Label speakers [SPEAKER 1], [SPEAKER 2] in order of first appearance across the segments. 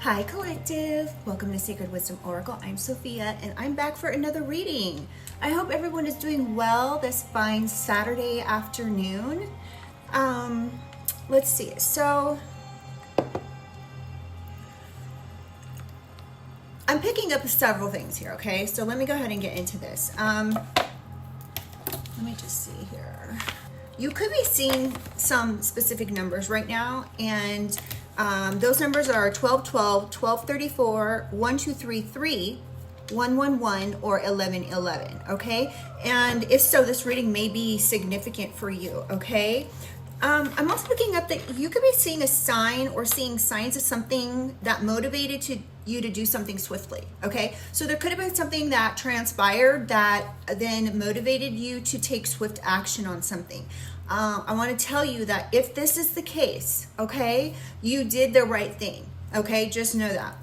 [SPEAKER 1] Hi Collective, welcome to Sacred Wisdom Oracle. I'm Sophia and I'm back for another reading. I hope everyone is doing well this fine Saturday afternoon. Let's see, so I'm picking up several things here, okay? So let me go ahead and get into this. Let me just see here. You could be seeing some specific numbers right now, and those numbers are 1212, 1234, 1233, 111, or 1111, okay? And if so, this reading may be significant for you, okay? I'm also picking up that you could be seeing a sign or seeing signs of something that motivated you to do something swiftly, okay? So there could have been something that transpired that then motivated you to take swift action on something. I want to tell you that if this is the case, okay, you did the right thing, okay? Just know that.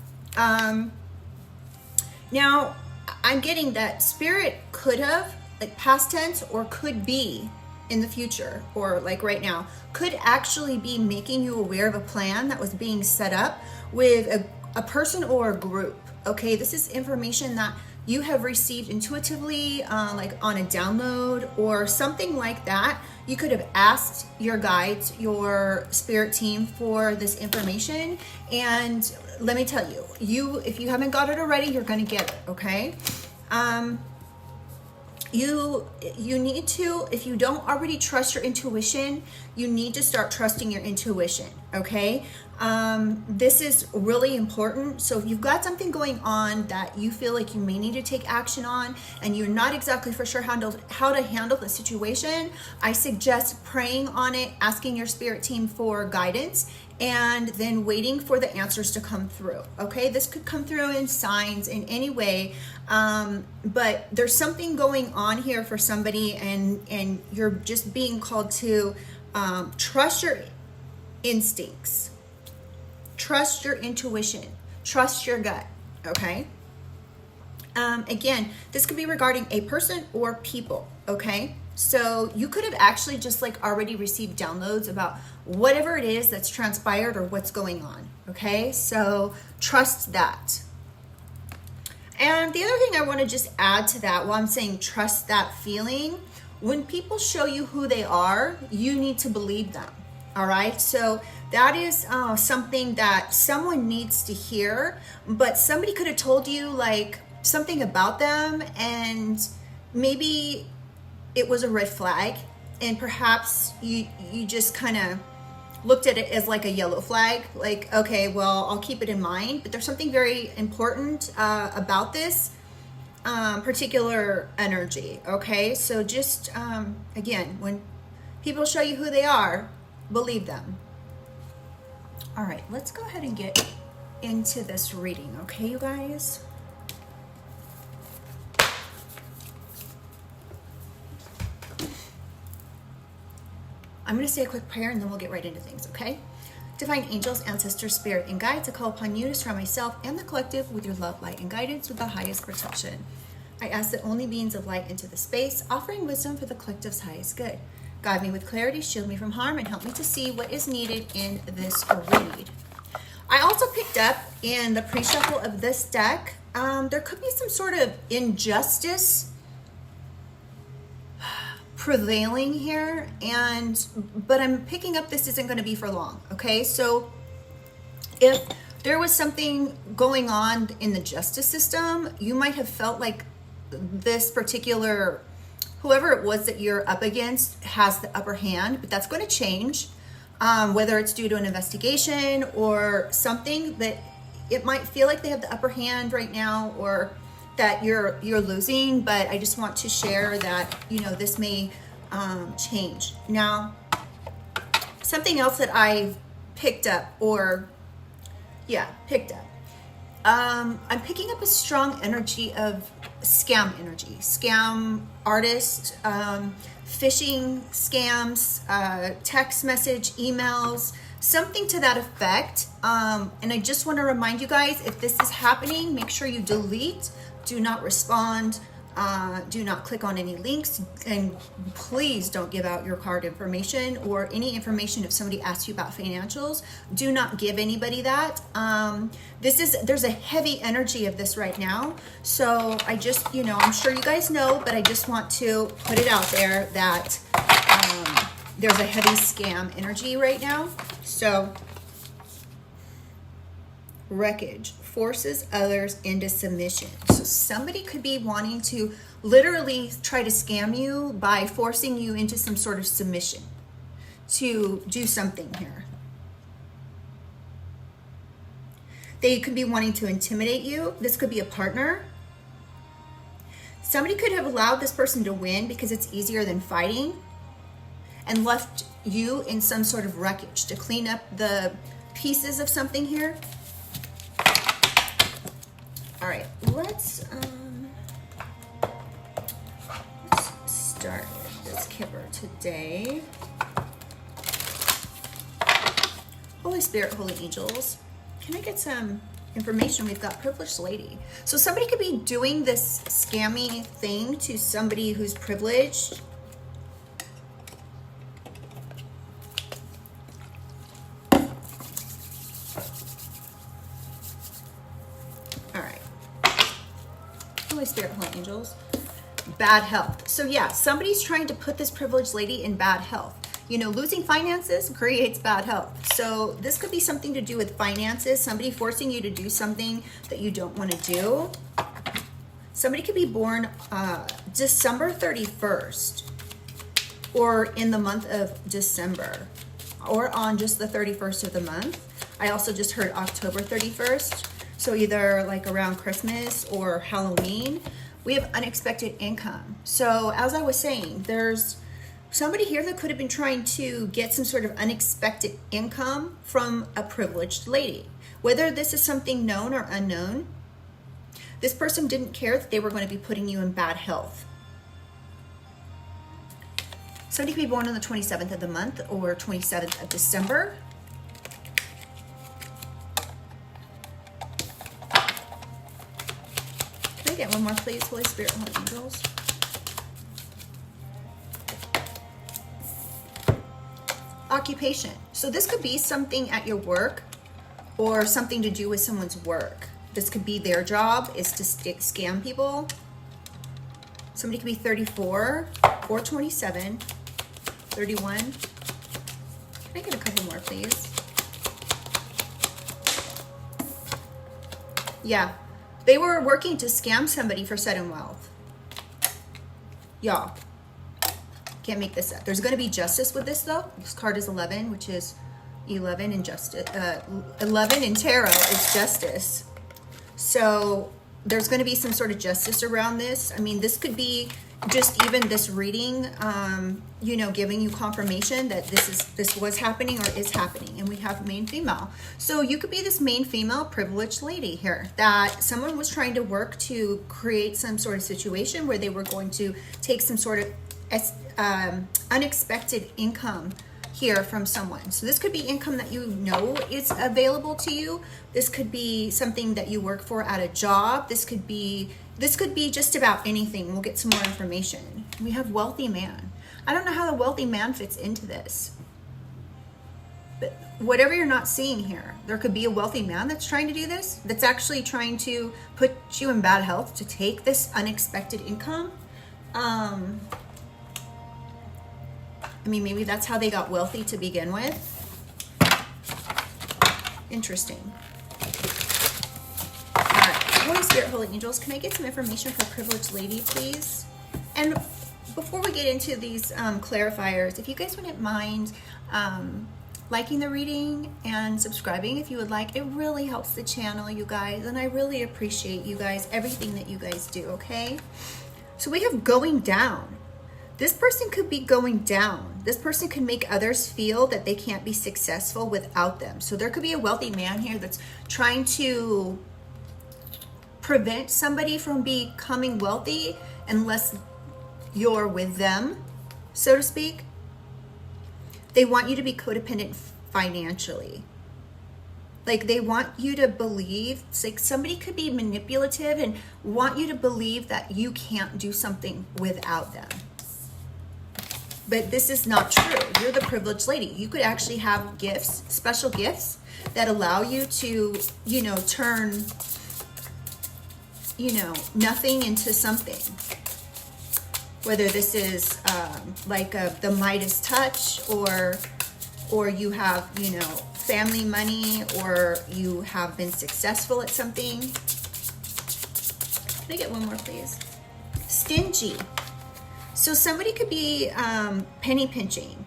[SPEAKER 1] Now, I'm getting that spirit could have, like past tense, or could be in the future, or like right now, could actually be making you aware of a plan that was being set up with a person or a group, okay? This is information that you have received intuitively, like on a download or something like that. You could have asked your guides, your spirit team for this information. And let me tell you, if you haven't got it already, you're going to get it, okay? You need to, if you don't already trust your intuition, you need to start trusting your intuition, okay? This is really important. So if you've got something going on that you feel like you may need to take action on and you're not exactly for sure how to handle the situation, I suggest praying on it, asking your spirit team for guidance, and then waiting for the answers to come through, okay? This could come through in signs in any way, but there's something going on here for somebody, and you're just being called to trust your instincts, trust your intuition, trust your gut, okay? Again, this could be regarding a person or people, okay? So you could have actually just like already received downloads about whatever it is that's transpired or what's going on, okay? So trust that. And the other thing I want to just add to that, while I'm saying trust that feeling, when people show you who they are, you need to believe them, all right? So that is something that someone needs to hear, but somebody could have told you like something about them, and maybe it was a red flag, and perhaps you just kind of looked at it as like a yellow flag, like, okay, well, I'll keep it in mind. But there's something very important about this particular energy, okay? So just, again, when people show you who they are, believe them. All right, let's go ahead and get into this reading, okay, you guys? I'm going to say a quick prayer and then we'll get right into things, okay? Divine angels, ancestors, spirit, and guides, I call upon you to surround myself and the collective with your love, light, and guidance with the highest protection. I ask that only beings of light into the space, offering wisdom for the collective's highest good. Guide me with clarity, shield me from harm, and help me to see what is needed in this read. I also picked up in the pre-shuffle of this deck, there could be some sort of injustice prevailing here, but I'm picking up this isn't going to be for long, okay? So if there was something going on in the justice system, you might have felt like this particular, whoever it was that you're up against has the upper hand, but that's going to change, whether it's due to an investigation or something, that it might feel like they have the upper hand right now, or that you're losing. But I just want to share that, you know, this may change. Now, something else that I've picked up, I'm picking up a strong energy of scam energy, scam artist, phishing scams, text message, emails, something to that effect. And I just want to remind you guys, if this is happening, make sure you delete, do not respond, Do not click on any links, and please don't give out your card information or any information if somebody asks you about financials. Do not give anybody that. There's a heavy energy of this right now. So I just, I'm sure you guys know, but I just want to put it out there that there's a heavy scam energy right now. So wreckage forces others into submission. So somebody could be wanting to literally try to scam you by forcing you into some sort of submission to do something here. They could be wanting to intimidate you. This could be a partner. Somebody could have allowed this person to win because it's easier than fighting and left you in some sort of wreckage to clean up the pieces of something here. All right, let's start this kipper today. Holy Spirit, Holy Angels, can I get some information? We've got Privileged Lady. So somebody could be doing this scammy thing to somebody who's privileged. Holy Spirit, Holy Angels. Bad health. So yeah, somebody's trying to put this privileged lady in bad health. Losing finances creates bad health. So this could be something to do with finances. Somebody forcing you to do something that you don't want to do. Somebody could be born December 31st or in the month of December or on just the 31st of the month. I also just heard October 31st. So either like around Christmas or Halloween, we have unexpected income. So as I was saying, there's somebody here that could have been trying to get some sort of unexpected income from a privileged lady. Whether this is something known or unknown, this person didn't care that they were going to be putting you in bad health. Somebody could be born on the 27th of the month or 27th of December. Get one more, please, Holy Spirit, Holy Angels. Occupation. So this could be something at your work or something to do with someone's work. This could be their job is to scam people. Somebody could be 34 or 27, 31. Can I get a couple more, please? Yeah. They were working to scam somebody for sudden wealth. Y'all, can't make this up. There's going to be justice with this, though. This card is 11, which is 11 in justice. 11 in tarot is justice. So there's going to be some sort of justice around this. I mean, this could be just even this reading, giving you confirmation that this was happening or is happening. And we have main female. So you could be this main female privileged lady here that someone was trying to work to create some sort of situation where they were going to take some sort of unexpected income here from someone. So this could be income that is available to you. This could be something that you work for at a job. This could be just about anything. We'll get some more information. We have wealthy man. I don't know how the wealthy man fits into this. But whatever you're not seeing here, there could be a wealthy man that's trying to do this, that's actually trying to put you in bad health to take this unexpected income. Maybe that's how they got wealthy to begin with. Interesting. All right, Holy Spirit, Holy Angels, can I get some information for Privileged Lady, please? And before we get into these clarifiers, if you guys wouldn't mind liking the reading and subscribing if you would like, it really helps the channel, you guys, and I really appreciate you guys, everything that you guys do, okay? So we have going down. This person could be going down. This person could make others feel that they can't be successful without them. So there could be a wealthy man here that's trying to prevent somebody from becoming wealthy unless you're with them, so to speak. They want you to be codependent financially. Like they want you to believe, it's like somebody could be manipulative and want you to believe that you can't do something without them. But this is not true. You're the privileged lady. You could actually have gifts, special gifts that allow you to, you know, turn, you know, nothing into something. Whether this is like the Midas touch, or you have, you know, family money, or you have been successful at something. Can I get one more, please? Stingy. So somebody could be penny pinching.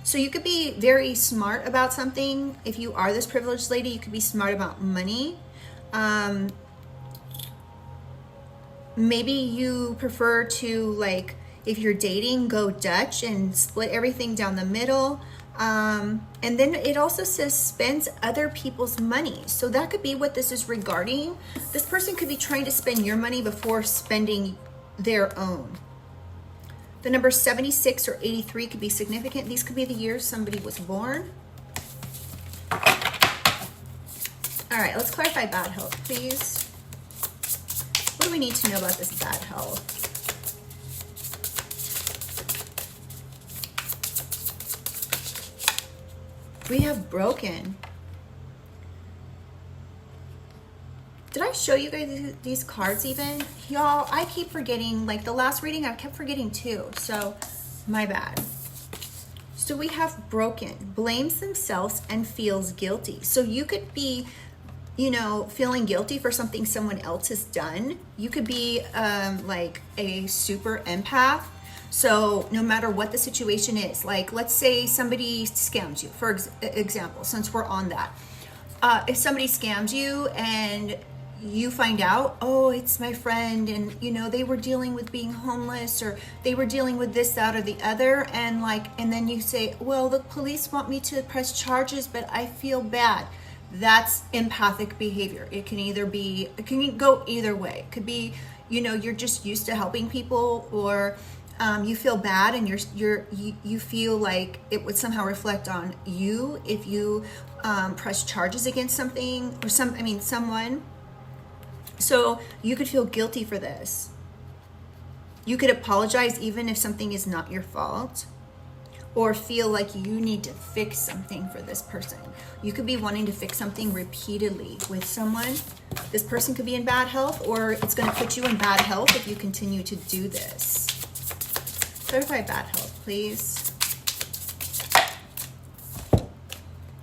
[SPEAKER 1] So you could be very smart about something. If you are this privileged lady, you could be smart about money. Maybe you prefer to, like, if you're dating, go Dutch and split everything down the middle. And then it also says spends other people's money. So that could be what this is regarding. This person could be trying to spend your money before spending their own. The number 76 or 83 could be significant. These could be the years somebody was born. All right, let's clarify bad health, please. What do we need to know about this bad health? We have broken. Did I show you guys these cards even? Y'all, I keep forgetting. Like the last reading, I kept forgetting too. So, my bad. So we have broken. Blames themselves and feels guilty. So you could be, you know, feeling guilty for something someone else has done. You could be like a super empath. So no matter what the situation is, like let's say somebody scams you, for example, since we're on that. If somebody scams you and you find out, oh, it's my friend, and you know, they were dealing with being homeless, or they were dealing with this, that, or the other, and then you say, well, the police want me to press charges, but I feel bad. That's empathic behavior. It can go either way. It could be, you know, you're just used to helping people, or you feel bad and you feel like it would somehow reflect on you if you press charges against something or someone. So you could feel guilty for this. You could apologize even if something is not your fault, or feel like you need to fix something for this person. You could be wanting to fix something repeatedly with someone. This person could be in bad health, or it's going to put you in bad health if you continue to do this. Clarify bad health, please.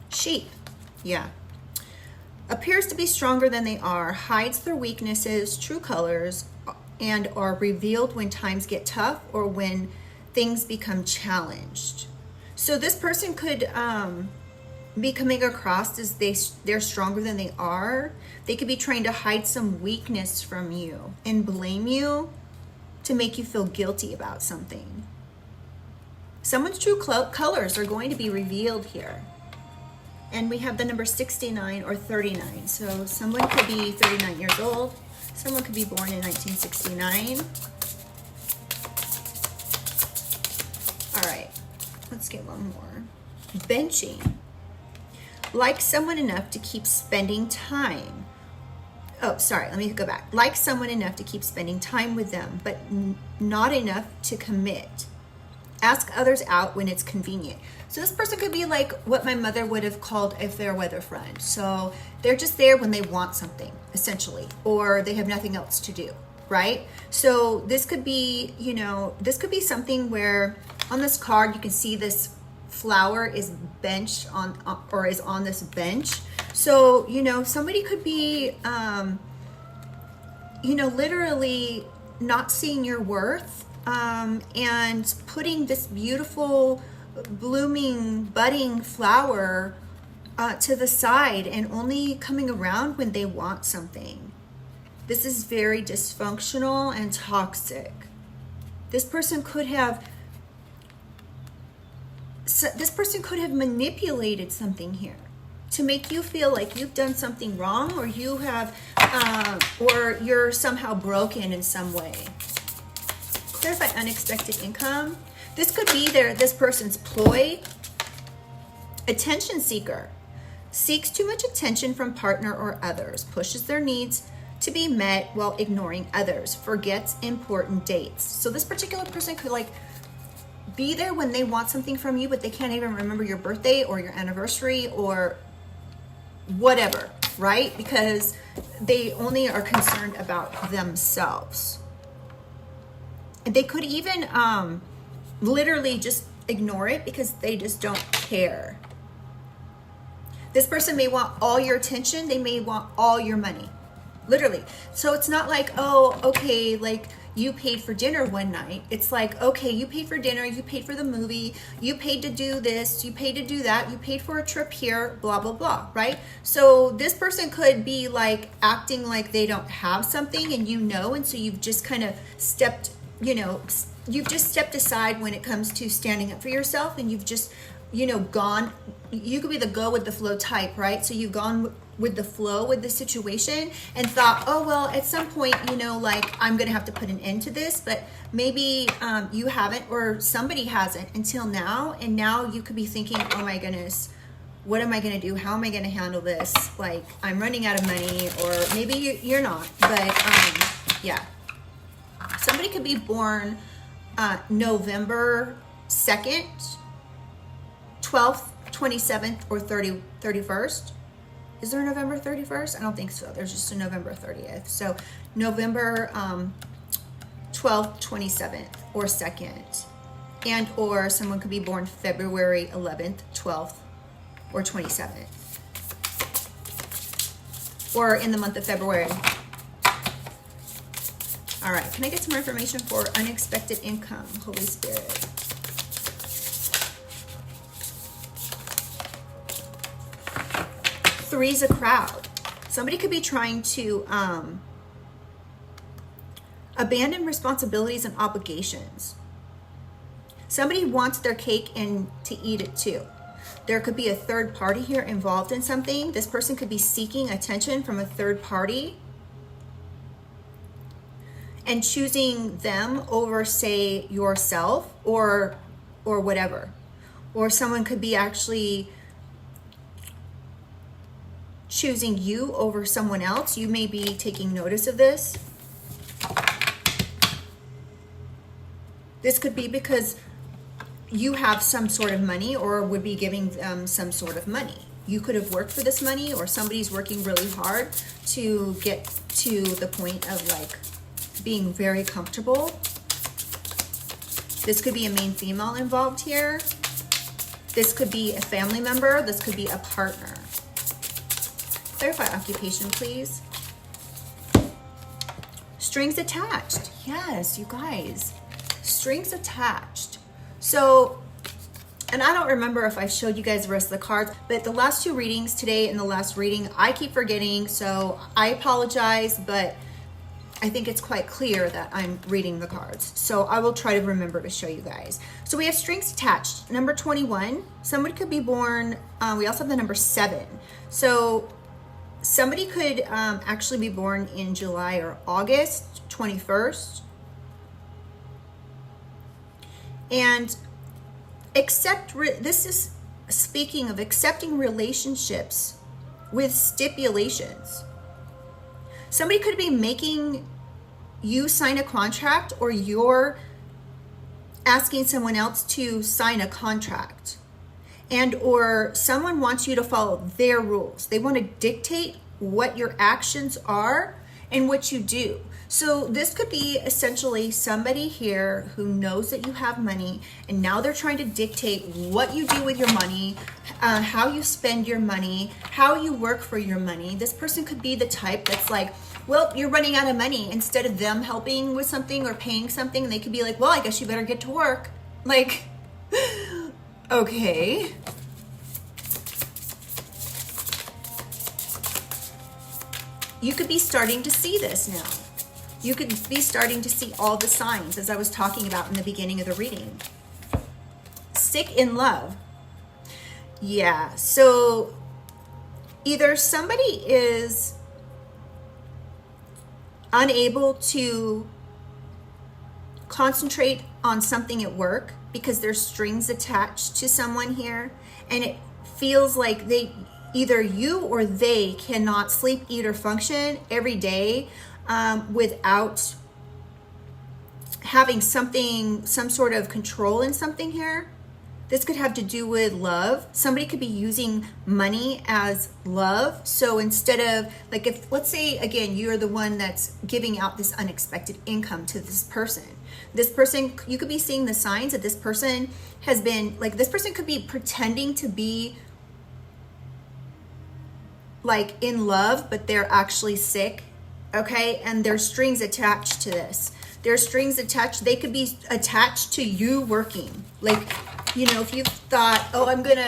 [SPEAKER 1] Sheep. Yeah. Appears to be stronger than they are, hides their weaknesses, true colors, and are revealed when times get tough or when things become challenged. So this person could be coming across as they're stronger than they are. They could be trying to hide some weakness from you and blame you to make you feel guilty about something. Someone's true colors are going to be revealed here. And we have the number 69 or 39. So someone could be 39 years old. Someone could be born in 1969. All right, let's get one more. Benching. Like someone enough to keep spending time. Oh, sorry, let me go back. Like someone enough to keep spending time with them, but not enough to commit. Ask others out when it's convenient. So this person could be like what my mother would have called a fair weather friend. So they're just there when they want something, essentially, or they have nothing else to do, right? So this could be, you know, this could be something where on this card you can see this flower is benched on, or is on this bench. So, you know, somebody could be, you know, literally not seeing your worth, and putting this beautiful blooming budding flower to the side and only coming around when they want something. This is very dysfunctional and toxic. This person could have manipulated something here to make you feel like you've done something wrong, or you have or you're somehow broken in some way. Clarify unexpected income. This could be this person's ploy. Attention seeker. seeks too much attention from partner or others, pushes their needs to be met while ignoring others, forgets important dates. So this particular person could like be there when they want something from you, but they can't even remember your birthday or your anniversary or whatever, right? Because they only are concerned about themselves. And they could even literally just ignore it because they just don't care. This person may want all your attention. They may want all your money, literally. So it's not like, oh, okay, like you paid for dinner one night. It's like, okay, you paid for dinner, you paid for the movie, you paid to do this, you paid to do that, you paid for a trip here, blah, blah, blah, right? So this person could be like acting like they don't have something and and so you've just kind of stepped, you've just stepped aside when it comes to standing up for yourself, and you've just, gone, you could be the go with the flow type, right? So you've gone with the flow with the situation and thought, oh, well, at some point, like I'm going to have to put an end to this, but maybe you haven't, or somebody hasn't until now. And now you could be thinking, oh my goodness, what am I going to do? How am I going to handle this? Like I'm running out of money, or maybe you're not, but yeah. Somebody could be born November 2nd, 12th, 27th, or 31st. Is there a November 31st? I don't think so. There's just a November 30th. So November 12th, 27th, or 2nd. And or someone could be born February 11th, 12th, or 27th. Or in the month of February. All right, can I get some more information for unexpected income, Holy Spirit? Three's a crowd. Somebody could be trying to abandon responsibilities and obligations. Somebody wants their cake and to eat it too. There could be a third party here involved in something. This person could be seeking attention from a third party and choosing them over, say, yourself or whatever. Or someone could be actually choosing you over someone else. You may be taking notice of this. This could be because you have some sort of money or would be giving them some sort of money. You could have worked for this money, or somebody's working really hard to get to the point of like being very comfortable. This could be a main female involved here. This could be a family member. This could be a partner. Clarify occupation, please. Strings attached. Yes, you guys. Strings attached. So, and I don't remember if I showed you guys the rest of the cards, but the last two readings today and the last reading, I keep forgetting, so I apologize, but I think it's quite clear that I'm reading the cards. So I will try to remember to show you guys. So we have strings attached. Number 21, somebody could be born, we also have the number 7. So somebody could actually be born in July or August 21st. And this is speaking of accepting relationships with stipulations. Somebody could be making you sign a contract, or you're asking someone else to sign a contract. And or someone wants you to follow their rules. They want to dictate what your actions are and what you do. So this could be essentially somebody here who knows that you have money, and now they're trying to dictate what you do with your money, how you spend your money, how you work for your money. This person could be the type that's like, well, you're running out of money. Instead of them helping with something or paying something, they could be like, well, I guess you better get to work. Like, okay. You could be starting to see this now. You could be starting to see all the signs, as I was talking about in the beginning of the reading. Sick in love. Yeah, so either somebody is unable to concentrate on something at work because there's strings attached to someone here, and it feels like either you or they cannot sleep, eat, or function every day without having some sort of control in something here. This could have to do with love. Somebody could be using money as love. So instead of, like, if, let's say, again, you're the one that's giving out this unexpected income to this person. This person, you could be seeing the signs that this person has been, like, this person could be pretending to be, like, in love, but they're actually sick, okay? And there's strings attached to this. There's strings attached. They could be attached to you working. Like, you know, if you've thought, oh,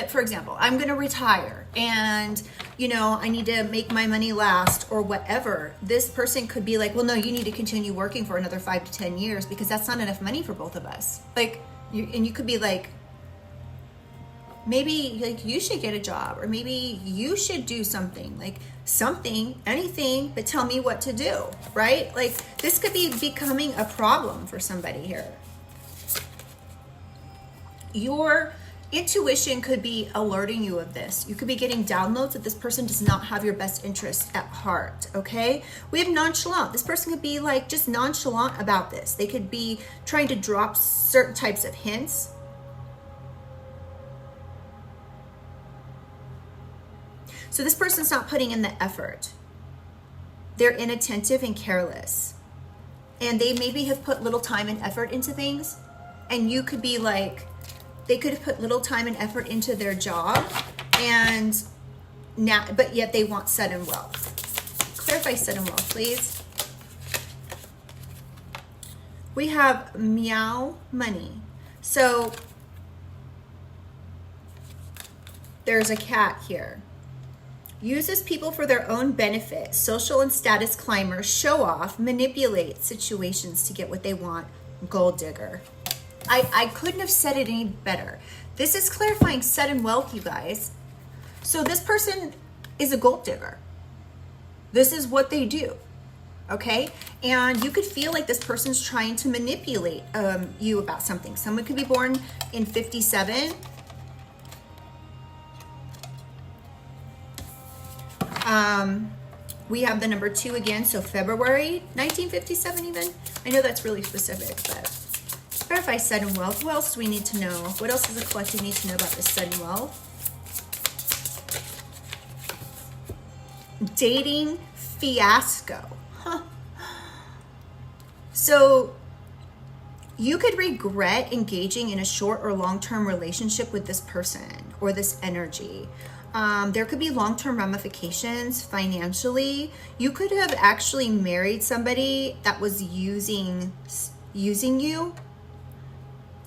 [SPEAKER 1] for example, I'm gonna retire and, you know, I need to make my money last or whatever. This person could be like, well, no, you need to continue working for another 5 to 10 years because that's not enough money for both of us. Like, you could be like, maybe like you should get a job, or maybe you should do something, like something, anything, but tell me what to do, right? Like, this could be becoming a problem for somebody here. Your intuition could be alerting you of this. You could be getting downloads that this person does not have your best interest at heart, okay? We have nonchalant. This person could be like just nonchalant about this. They could be trying to drop certain types of hints. So this person's not putting in the effort. They're inattentive and careless. And they maybe have put little time and effort into things. And you could be like, they could have put little time and effort into their job, and now, but yet they want sudden wealth. Clarify sudden wealth, please. We have meow money. So there's a cat here. Uses people for their own benefit. Social and status climbers, show off, manipulate situations to get what they want. Gold digger. I couldn't have said it any better. This is clarifying sudden wealth, you guys. So this person is a gold digger. This is what they do, okay? And you could feel like this person's trying to manipulate you about something. Someone could be born in 57. We have the number 2 again, so February 1957 even. I know that's really specific, but verify sudden wealth. What else do we need to know? What else does the collective need to know about this sudden wealth? Dating fiasco. Huh. So you could regret engaging in a short or long-term relationship with this person or this energy. There could be long-term ramifications financially. You could have actually married somebody that was using you.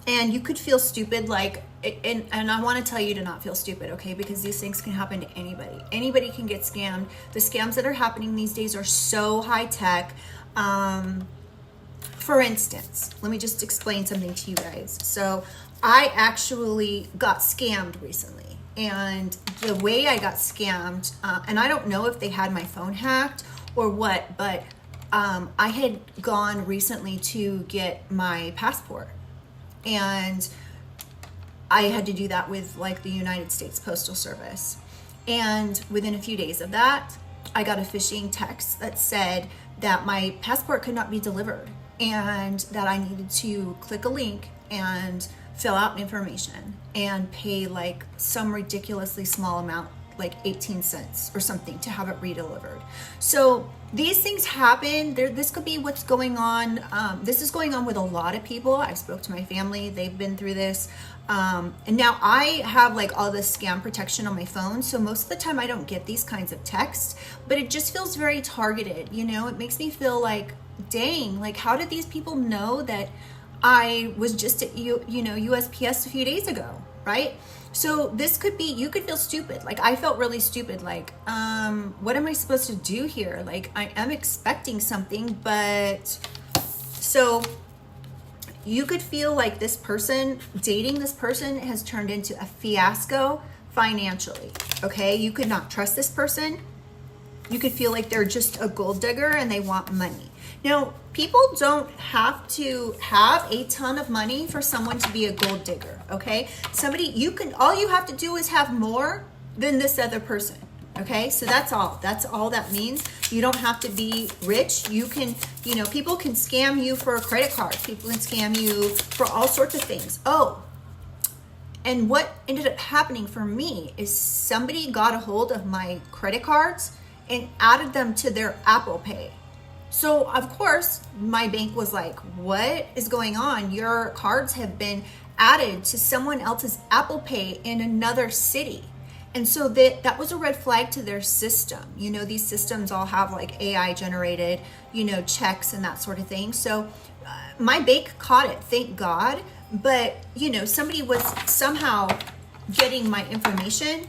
[SPEAKER 1] And you could feel stupid, like, and I want to tell you to not feel stupid, okay? Because these things can happen to anybody. Anybody can get scammed. The scams that are happening these days are so high tech. For instance, let me just explain something to you guys. So I actually got scammed recently. And the way I got scammed, and I don't know if they had my phone hacked or what, but I had gone recently to get my passport. And I had to do that with like the United States Postal Service. And within a few days of that, I got a phishing text that said that my passport could not be delivered and that I needed to click a link and fill out information and pay like some ridiculously small amount, like 18 cents or something, to have it redelivered. So these things happen. This could be what's going on. This is going on with a lot of people. I've spoke to my family. They've been through this. And now I have like all this scam protection on my phone. So most of the time I don't get these kinds of texts, but it just feels very targeted. You know, it makes me feel like, dang, like how did these people know that I was just at USPS a few days ago, right? So this could be, you could feel stupid. Like I felt really stupid. Like, what am I supposed to do here? Like I am expecting something, but so you could feel like this person, dating this person has turned into a fiasco financially. Okay. You could not trust this person. You could feel like they're just a gold digger and they want money. Now, people don't have to have a ton of money for someone to be a gold digger, okay? All you have to do is have more than this other person. Okay, so that's all that means. You don't have to be rich. You can, you know, people can scam you for a credit card. People can scam you for all sorts of things. Oh, and what ended up happening for me is somebody got a hold of my credit cards and added them to their Apple Pay. So of course my bank was like, what is going on? Your cards have been added to someone else's Apple Pay in another city. And so that was a red flag to their system. You know, these systems all have like AI generated, you know, checks and that sort of thing. So my bank caught it, thank God. But, you know, somebody was somehow getting my information.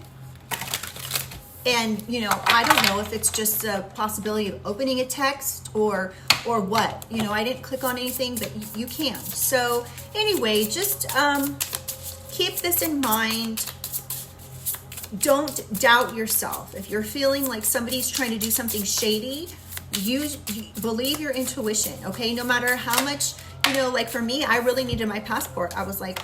[SPEAKER 1] And, you know, I don't know if it's just a possibility of opening a text or what. You know, I didn't click on anything, but you can. So anyway, just keep this in mind. Don't doubt yourself. If you're feeling like somebody's trying to do something shady, you believe your intuition, okay? No matter how much, you know, like for me, I really needed my passport. I was like,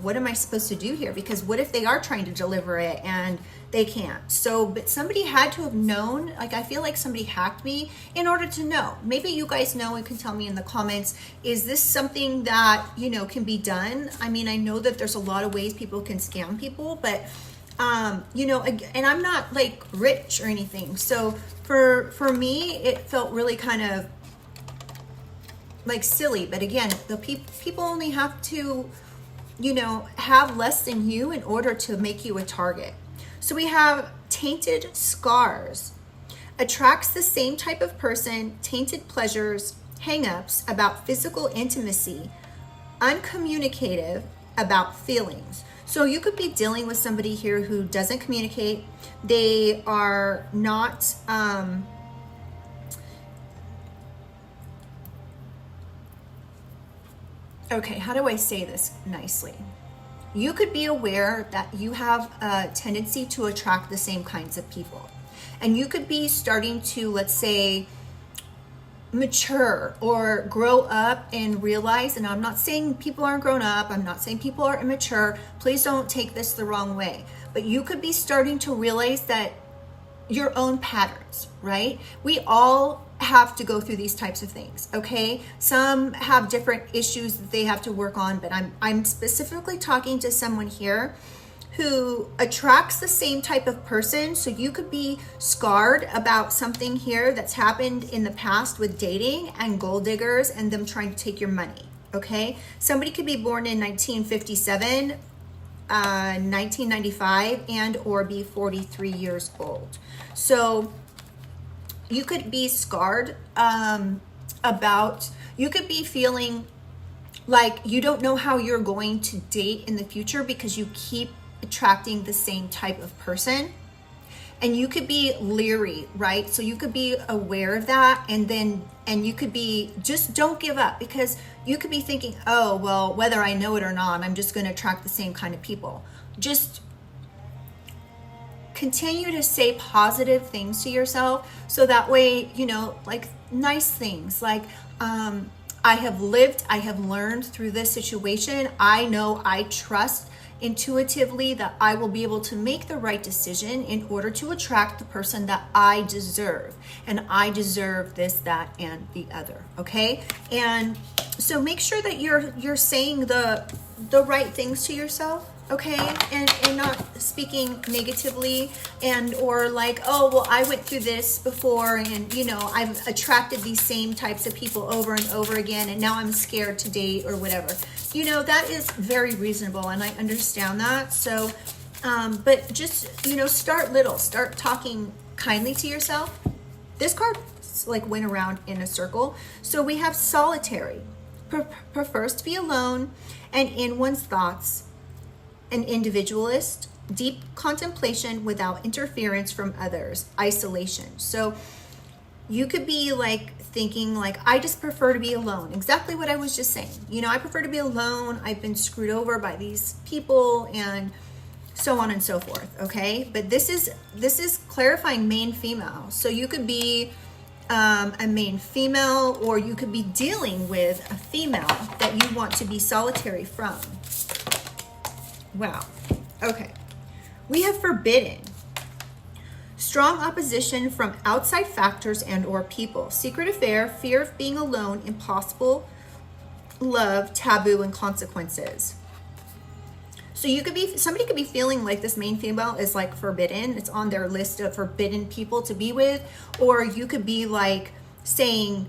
[SPEAKER 1] what am I supposed to do here? Because what if they are trying to deliver it and they can't? So, but somebody had to have known, like I feel like somebody hacked me in order to know. Maybe you guys know and can tell me in the comments, is this something that, you know, can be done? I mean, I know that there's a lot of ways people can scam people, but you know, and I'm not like rich or anything. So for me, it felt really kind of like silly. But again, the people only have to, you know, have less than you in order to make you a target. So we have tainted scars. Attracts the same type of person, tainted pleasures, hang-ups about physical intimacy, uncommunicative about feelings. So you could be dealing with somebody here who doesn't communicate. They are not, okay, how do I say this nicely? You could be aware that you have a tendency to attract the same kinds of people. And you could be starting to, let's say, mature or grow up and realize, and I'm not saying people aren't grown up, I'm not saying people are immature, please don't take this the wrong way, but you could be starting to realize that your own patterns, right? We all have to go through these types of things, okay? Some have different issues that they have to work on, but I'm specifically talking to someone here who attracts the same type of person. So you could be scarred about something here that's happened in the past with dating and gold diggers and them trying to take your money, okay? Somebody could be born in 1957, 1995, and or be 43 years old. So you could be scarred you could be feeling like you don't know how you're going to date in the future because you keep attracting the same type of person. And you could be leery, right? So you could be aware of that, and you could be, just don't give up, because you could be thinking, oh, well, whether I know it or not, I'm just going to attract the same kind of people. Just continue to say positive things to yourself, so that way, you know, like nice things like, I have learned through this situation. I know, I trust intuitively that I will be able to make the right decision in order to attract the person that I deserve. And I deserve this, that, and the other, okay? And so make sure that you're saying the right things to yourself, okay? And not speaking negatively and or like, oh, well, I went through this before and, you know, I've attracted these same types of people over and over again and now I'm scared to date or whatever. You know, that is very reasonable and I understand that. So, but just, you know, start little, start talking kindly to yourself. This card like went around in a circle. So we have solitary, prefers to be alone and in one's thoughts, an individualist, deep contemplation without interference from others, isolation. So you could be like thinking like, I just prefer to be alone. Exactly what I was just saying. You know, I prefer to be alone. I've been screwed over by these people and so on and so forth. Okay. But this is clarifying main female. So you could be a main female, or you could be dealing with a female that you want to be solitary from. Wow. Okay. We have forbidden. Strong opposition from outside factors and or people. Secret affair, fear of being alone, impossible love, taboo, and consequences. So you could be, somebody could be feeling like this main female is like forbidden. It's on their list of forbidden people to be with. Or you could be like saying,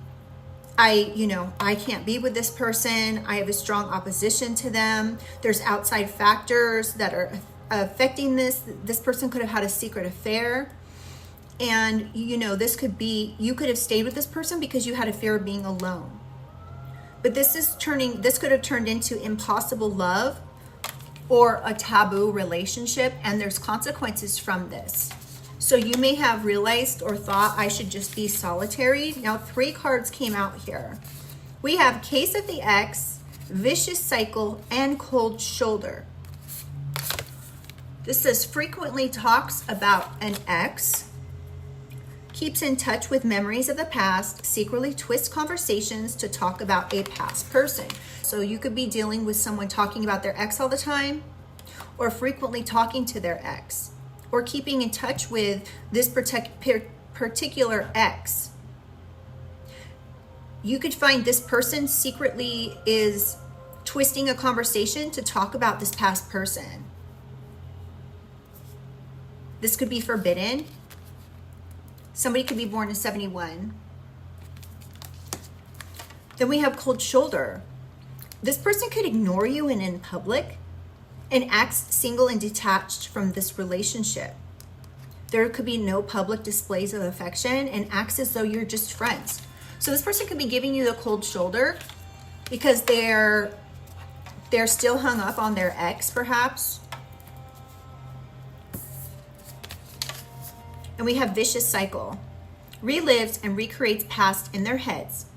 [SPEAKER 1] I can't be with this person. I have a strong opposition to them. There's outside factors that are affecting this. This person could have had a secret affair. And, this could be, you could have stayed with this person because you had a fear of being alone. But this could have turned into impossible love or a taboo relationship, and there's consequences from this. So you may have realized or thought, I should just be solitary. Now 3 cards came out here. We have Case of the Ex, Vicious Cycle, and Cold Shoulder. This says frequently talks about an ex, keeps in touch with memories of the past, secretly twists conversations to talk about a past person. So you could be dealing with someone talking about their ex all the time, or frequently talking to their ex, or keeping in touch with this particular ex. You could find this person secretly is twisting a conversation to talk about this past person. This could be forbidden. Somebody could be born in 71. Then we have Cold Shoulder. This person could ignore you and in public and acts single and detached from this relationship. There could be no public displays of affection and acts as though you're just friends. So this person could be giving you the cold shoulder because they're still hung up on their ex, perhaps. And we have Vicious Cycle. Relives and recreates past in their heads.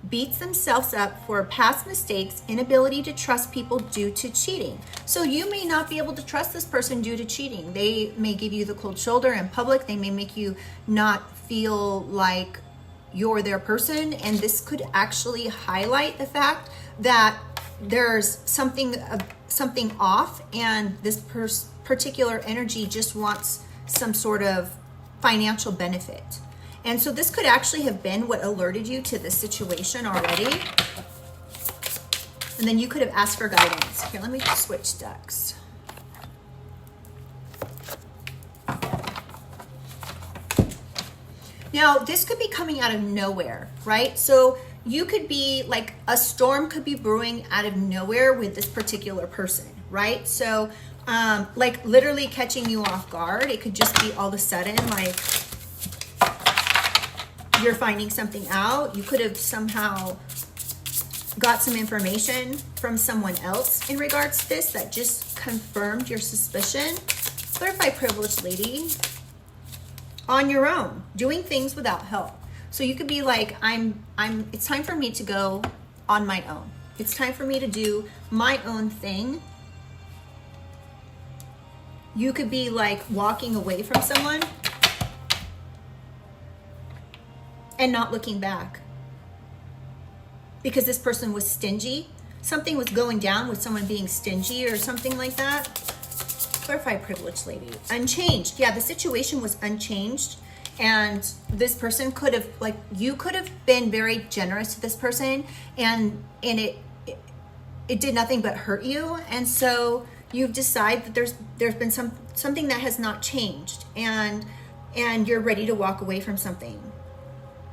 [SPEAKER 1] Beats themselves up for past mistakes, inability to trust people due to cheating. So you may not be able to trust this person due to cheating. They may give you the cold shoulder in public. They may make you not feel like you're their person. And this could actually highlight the fact that there's something off, and this particular energy just wants some sort of financial benefit. And so this could actually have been what alerted you to this situation already. And then you could have asked for guidance. Here, let me just switch decks. Now, this could be coming out of nowhere, right? So you could be like, a storm could be brewing out of nowhere with this particular person, right? So like literally catching you off guard. It could just be all of a sudden like you're finding something out. You could have somehow got some information from someone else in regards to this that just confirmed your suspicion. Clarify privilege, lady. On your own, doing things without help. So you could be like, it's time for me to go on my own. It's time for me to do my own thing. You could be like walking away from someone and not looking back because this person was stingy. Something was going down with someone being stingy or something like that. Clarify privilege, lady. Unchanged. Yeah, the situation was unchanged. And this person could have, like, you could have been very generous to this person, and it did nothing but hurt you. And so you've decided that there's been something that has not changed, and you're ready to walk away from something.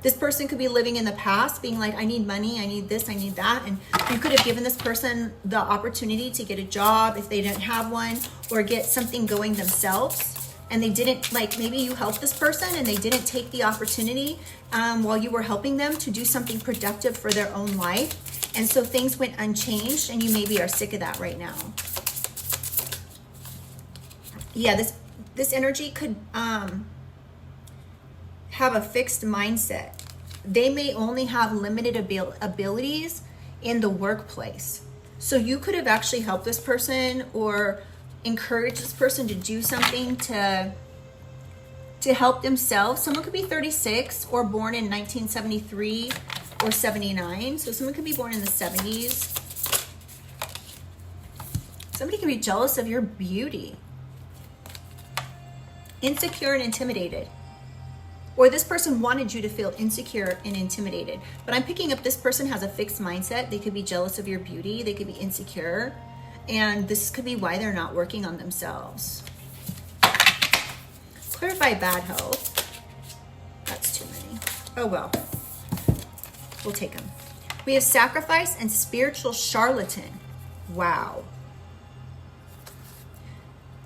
[SPEAKER 1] This person could be living in the past, being like, I need money, I need this, I need that. And you could have given this person the opportunity to get a job if they didn't have one, or get something going themselves. And they didn't, like, maybe you helped this person and they didn't take the opportunity while you were helping them to do something productive for their own life. And so things went unchanged, and you maybe are sick of that right now. Yeah, this energy could have a fixed mindset. They may only have limited abilities in the workplace. So you could have actually helped this person or encouraged this person to do something to help themselves. Someone could be 36 or born in 1973 or 79. So someone could be born in the 70s. Somebody could be jealous of your beauty. insecure and intimidated. Or this person wanted you to feel insecure and intimidated. But I'm picking up this person has a fixed mindset. They could be jealous of your beauty. They could be insecure. And this could be why they're not working on themselves. Clarify bad health. That's too many. Oh well. We'll take them. We have sacrifice and spiritual charlatan. Wow.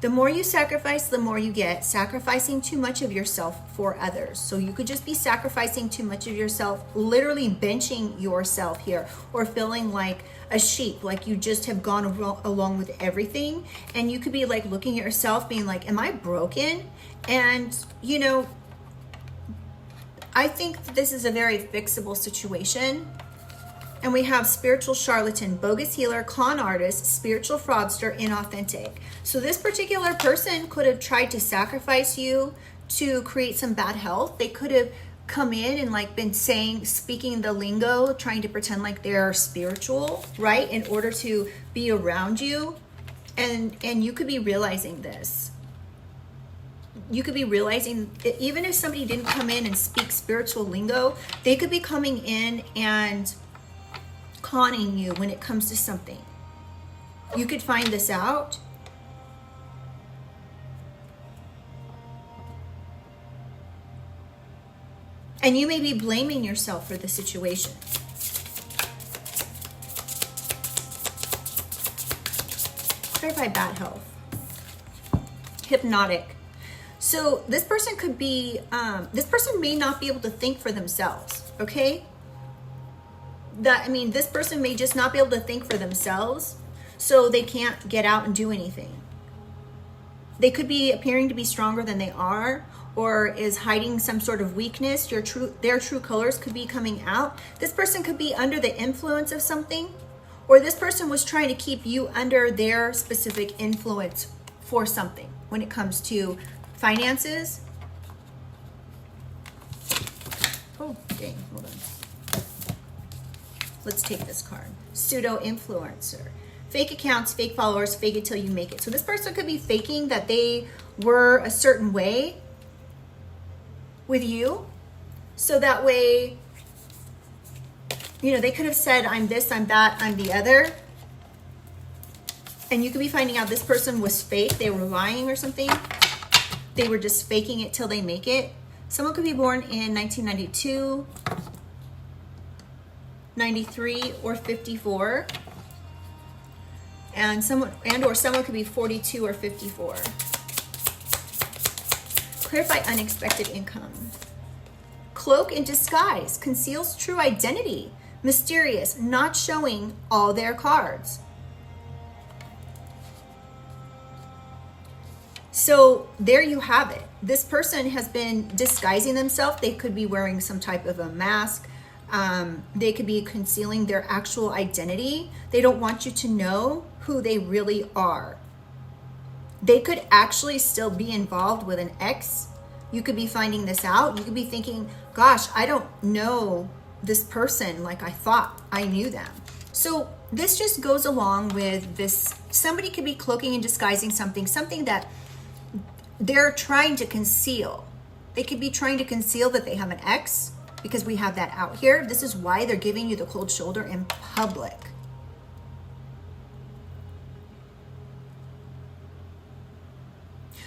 [SPEAKER 1] The more you sacrifice, the more you get. Sacrificing too much of yourself for others. So you could just be sacrificing too much of yourself, literally benching yourself here, or feeling like a sheep, like you just have gone along with everything. And you could be like looking at yourself being like, am I broken? And you know, I think this is a very fixable situation. And we have spiritual charlatan, bogus healer, con artist, spiritual fraudster, inauthentic. So this particular person could have tried to sacrifice you to create some bad health. They could have come in and like been speaking the lingo, trying to pretend like they're spiritual, right? In order to be around you. And you could be realizing this. You could be realizing, even if somebody didn't come in and speak spiritual lingo, they could be coming in and conning you when it comes to something. You could find this out. And you may be blaming yourself for the situation. Clarify bad health. Hypnotic. So this person could be, this person may not be able to think for themselves, okay? This person may just not be able to think for themselves, so they can't get out and do anything. They could be appearing to be stronger than they are, or is hiding some sort of weakness. Their true colors could be coming out. This person could be under the influence of something, or this person was trying to keep you under their specific influence for something when it comes to finances. Oh, dang, hold on. Let's take this card. Pseudo-influencer. Fake accounts, fake followers, fake it till you make it. So this person could be faking that they were a certain way with you. So that way, you know, they could have said, I'm this, I'm that, I'm the other. And you could be finding out this person was fake. They were lying or something. They were just faking it till they make it. Someone could be born in 1992, 93, or 54. And someone could be 42 or 54. Clarify unexpected income. Cloak in disguise, conceals true identity. Mysterious, not showing all their cards. So there you have it. This person has been disguising themselves. They could be wearing some type of a mask. They could be concealing their actual identity. They don't want you to know who they really are. They could actually still be involved with an ex. You could be finding this out. You could be thinking, gosh, I don't know this person like I thought I knew them. So this just goes along with this. Somebody could be cloaking and disguising something that they're trying to conceal. They could be trying to conceal that they have an ex, because we have that out here. This is why they're giving you the cold shoulder in public.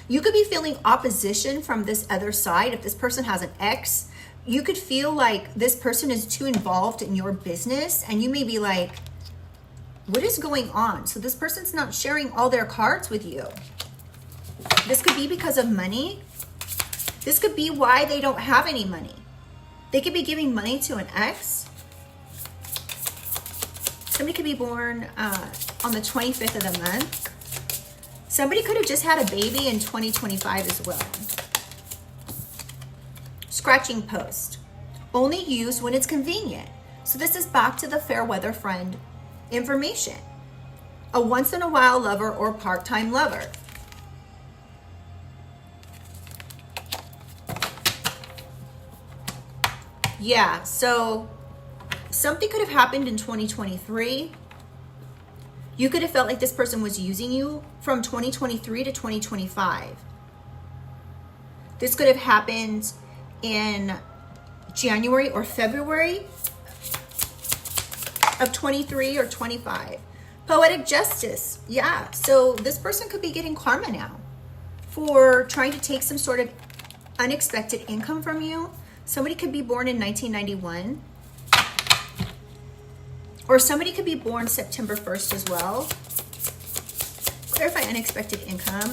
[SPEAKER 1] You could be feeling opposition from this other side. If this person has an ex, you could feel like this person is too involved in your business, and you may be like, what is going on? So this person's not sharing all their cards with you. This could be because of money. This could be why they don't have any money. They could be giving money to an ex. Somebody could be born on the 25th of the month. Somebody could have just had a baby in 2025 as well. Scratching post. Only used when it's convenient. So this is back to the fair weather friend information. A once in a while lover or part-time lover. Yeah, so something could have happened in 2023. You could have felt like this person was using you from 2023 to 2025. This could have happened in January or February of 23 or 25. Poetic justice. Yeah. So this person could be getting karma now for trying to take some sort of unexpected income from you. Somebody could be born in 1991. Or somebody could be born September 1st as well. Clarify unexpected income.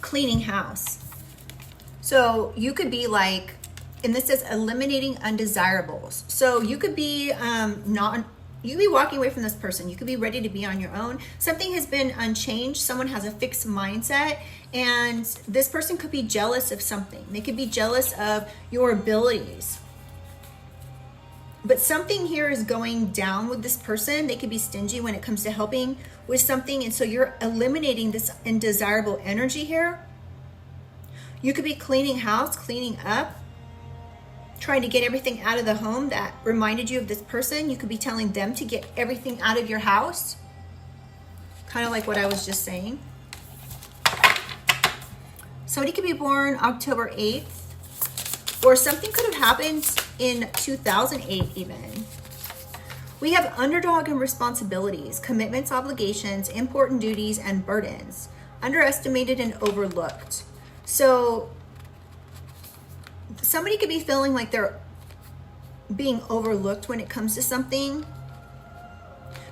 [SPEAKER 1] Cleaning house. So you could be like, and this says eliminating undesirables. So you could be you could be walking away from this person. You could be ready to be on your own. Something has been unchanged. Someone has a fixed mindset, and this person could be jealous of something. They could be jealous of your abilities. But something here is going down with this person. They could be stingy when it comes to helping with something, and so you're eliminating this undesirable energy here. You could be cleaning house, cleaning up, trying to get everything out of the home that reminded you of this person. You could be telling them to get everything out of your house. Kind of like what I was just saying. Somebody could be born October 8th, or something could have happened in 2008 even. We have underdog and responsibilities, commitments, obligations, important duties, and burdens, underestimated and overlooked. So somebody could be feeling like they're being overlooked when it comes to something.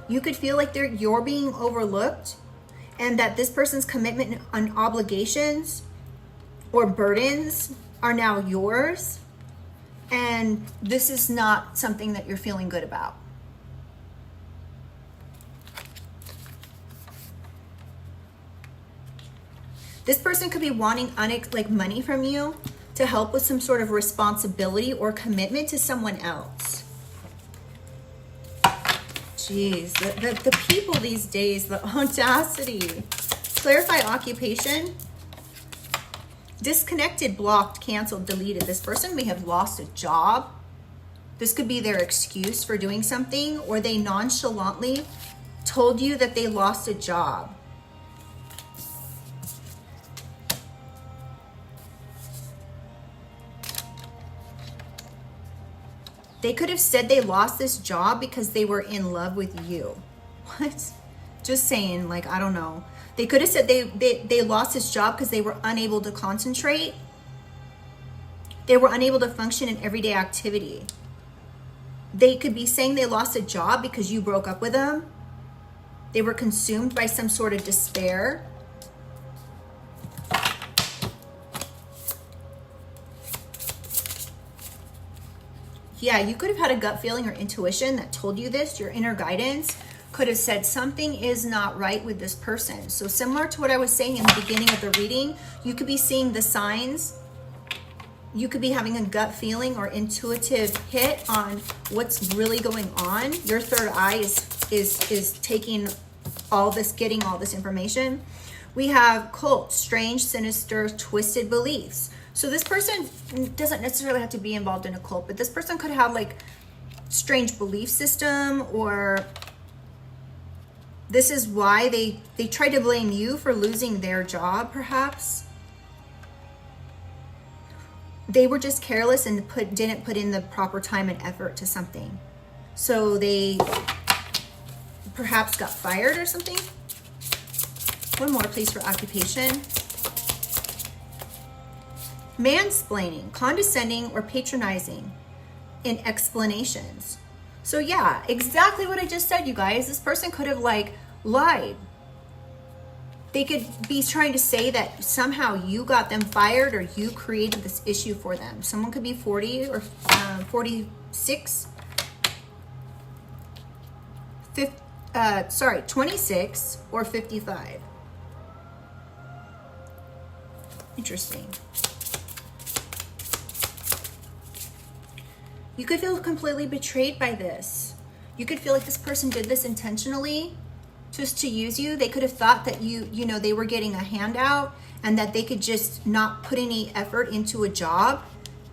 [SPEAKER 1] You could feel like you're being overlooked, and that this person's commitment and obligations or burdens are now yours, and this is not something that you're feeling good about. This person could be wanting like money from you to help with some sort of responsibility or commitment to someone else. Jeez, the people these days, the audacity. Clarify occupation. Disconnected, blocked, canceled, deleted. This person may have lost a job. This could be their excuse for doing something, or they nonchalantly told you that they lost a job. They could have said they lost this job because they were in love with you. What? Just saying, like, I don't know. They could have said they lost this job because they were unable to concentrate. They were unable to function in everyday activity. They could be saying they lost a job because you broke up with them. They were consumed by some sort of despair. Yeah, you could have had a gut feeling or intuition that told you this. Your inner guidance could have said something is not right with this person. So similar to what I was saying in the beginning of the reading, you could be seeing the signs. You could be having a gut feeling or intuitive hit on what's really going on. Your third eye is taking all this, getting all this information. We have cult, strange, sinister, twisted beliefs. So this person doesn't necessarily have to be involved in a cult, but this person could have like strange belief system, or this is why they try to blame you for losing their job, perhaps. They were just careless and didn't put in the proper time and effort to something. So they perhaps got fired or something. One more, please, for occupation. Mansplaining, condescending, or patronizing in explanations. So yeah, exactly what I just said, you guys. This person could have like lied. They could be trying to say that somehow you got them fired or you created this issue for them. Someone could be 40 or 46. 26 or 55. Interesting. You could feel completely betrayed by this. You could feel like this person did this intentionally just to use you. They could have thought that you know, they were getting a handout and that they could just not put any effort into a job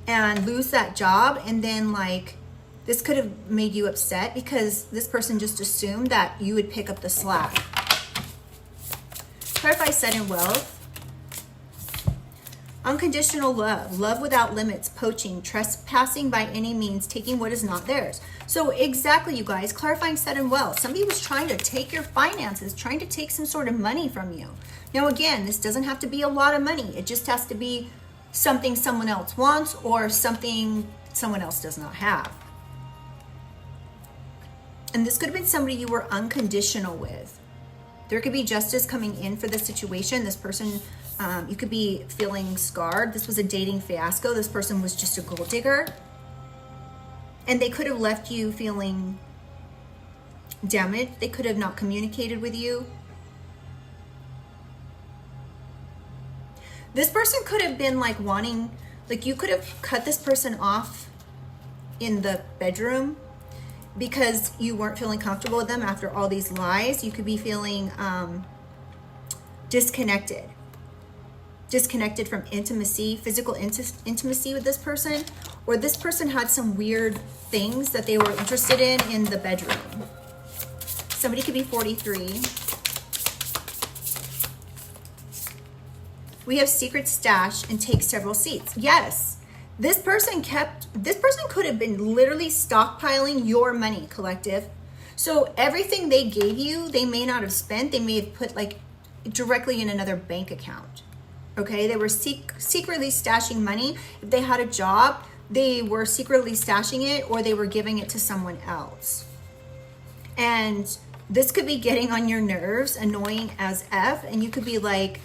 [SPEAKER 1] and lose that job. And then like, this could have made you upset because this person just assumed that you would pick up the slack. Clarify sudden wealth. Unconditional love, love without limits, poaching, trespassing by any means, taking what is not theirs. So exactly, you guys, clarifying sudden wealth. Somebody was trying to take your finances, trying to take some sort of money from you. Now again, this doesn't have to be a lot of money. It just has to be something someone else wants or something someone else does not have. And this could have been somebody you were unconditional with. There could be justice coming in for this situation. This person, you could be feeling scarred. This was a dating fiasco. This person was just a gold digger. And they could have left you feeling damaged. They could have not communicated with you. This person could have been like wanting, like you could have cut this person off in the bedroom because you weren't feeling comfortable with them after all these lies. You could be feeling disconnected from intimacy, physical intimacy with this person, or this person had some weird things that they were interested in the bedroom. Somebody could be 43. We have secret stash and take several seats. Yes, this person could have been literally stockpiling your money, collective. So everything they gave you, they may not have spent. They may have put like directly in another bank account. Okay, they were secretly stashing money. If they had a job, they were secretly stashing it or they were giving it to someone else. And this could be getting on your nerves, annoying as F, and you could be like,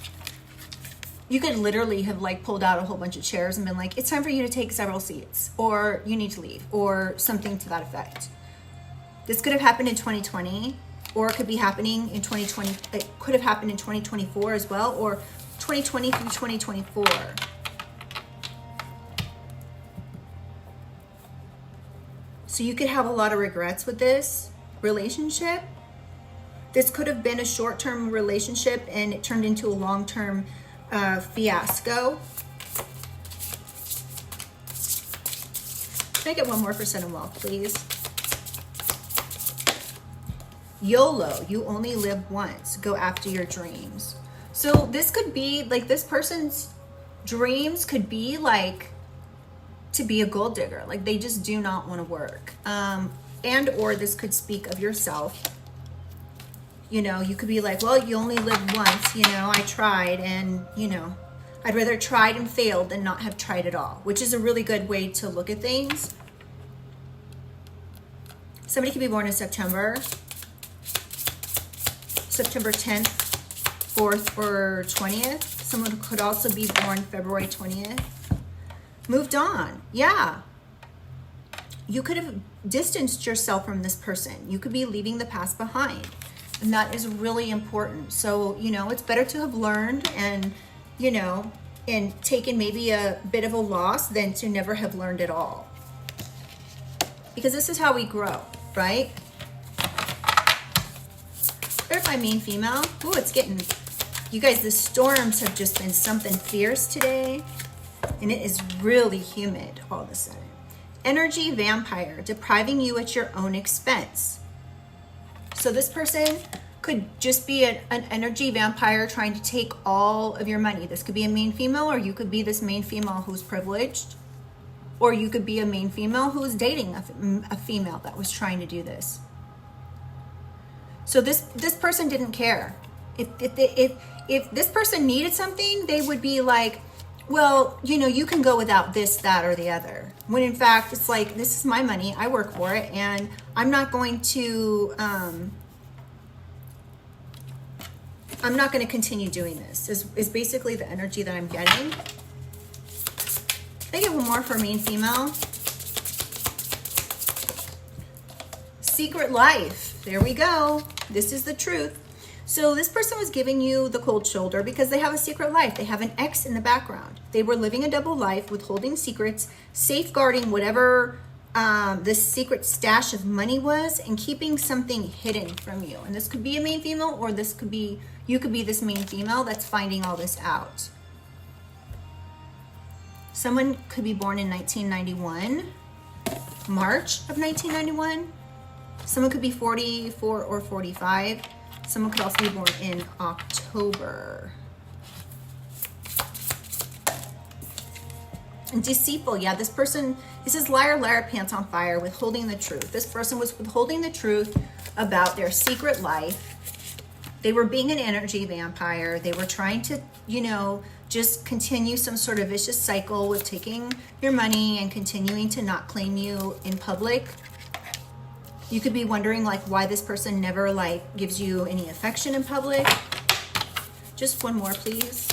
[SPEAKER 1] you could literally have like pulled out a whole bunch of chairs and been like, it's time for you to take several seats, or you need to leave, or something to that effect. This could have happened in 2020, or it could be happening in 2020. It could have happened in 2024 as well, or 2020 through 2024. So you could have a lot of regrets with this relationship. This could have been a short-term relationship and it turned into a long-term fiasco. Can I get one more for sudden wealth, please? YOLO, you only live once. Go after your dreams. So this could be like, this person's dreams could be like to be a gold digger. Like they just do not want to work. And or this could speak of yourself. You know, you could be like, well, you only live once, you know, I tried and, you know, I'd rather tried and failed than not have tried at all, which is a really good way to look at things. Somebody could be born in September 10th, 4th, or 20th. Someone could also be born February 20th. Moved on. Yeah. You could have distanced yourself from this person. You could be leaving the past behind. And that is really important. So, you know, it's better to have learned and, you know, and taken maybe a bit of a loss than to never have learned at all. Because this is how we grow, right? Clarify mean female. Ooh, it's getting, you guys, the storms have just been something fierce today. And it is really humid all of a sudden. Energy vampire, depriving you at your own expense. So this person could just be an energy vampire trying to take all of your money. This could be a main female, or you could be this main female who's privileged, or you could be a main female who is dating a female that was trying to do this. So this person didn't care. If this person needed something, they would be like, well, you know, you can go without this, that, or the other. When in fact, it's like, this is my money, I work for it, and I'm not going to continue doing this, is basically the energy that I'm getting. I get one more for main female. Secret life. There we go. This is the truth. So this person was giving you the cold shoulder because they have a secret life. They have an ex in the background. They were living a double life, withholding secrets, safeguarding whatever this secret stash of money was, and keeping something hidden from you. And this could be a main female, or this could be, you could be this main female that's finding all this out. Someone could be born in 1991, March of 1991. Someone could be 44 or 45. Someone could also be born in October. And deceitful, yeah, this person, this is liar, liar, pants on fire, withholding the truth. This person was withholding the truth about their secret life. They were being an energy vampire. They were trying to, you know, just continue some sort of vicious cycle with taking your money and continuing to not claim you in public. You could be wondering like why this person never like gives you any affection in public. Just one more, please.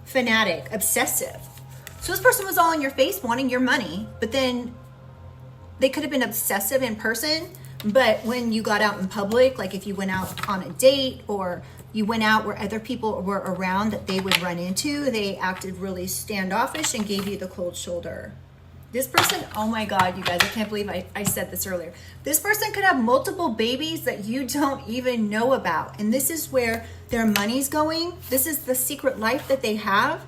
[SPEAKER 1] Fanatic, obsessive. So this person was all in your face wanting your money, but then they could have been obsessive in person, but when you got out in public, like if you went out on a date or you went out where other people were around that they would run into, they acted really standoffish and gave you the cold shoulder. This person, oh my God, you guys, I can't believe I said this earlier. This person could have multiple babies that you don't even know about. And this is where their money's going. This is the secret life that they have.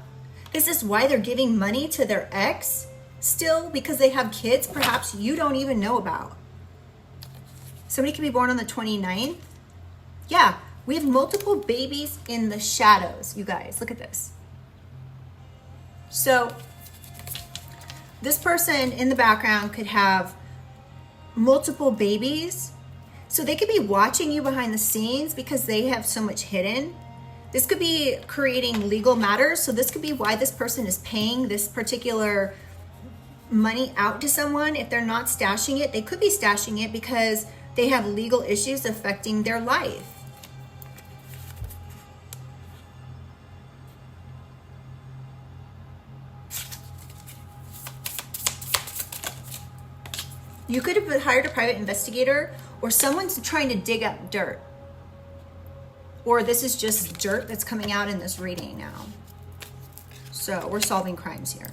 [SPEAKER 1] This is why they're giving money to their ex still, because they have kids perhaps you don't even know about. Somebody could be born on the 29th. Yeah, we have multiple babies in the shadows, you guys. Look at this. So this person in the background could have multiple babies. So they could be watching you behind the scenes because they have so much hidden. This could be creating legal matters. So this could be why this person is paying this particular money out to someone. If they're not stashing it, they could be stashing it because they have legal issues affecting their life. You could have hired a private investigator, or someone's trying to dig up dirt. Or this is just dirt that's coming out in this reading now. So we're solving crimes here.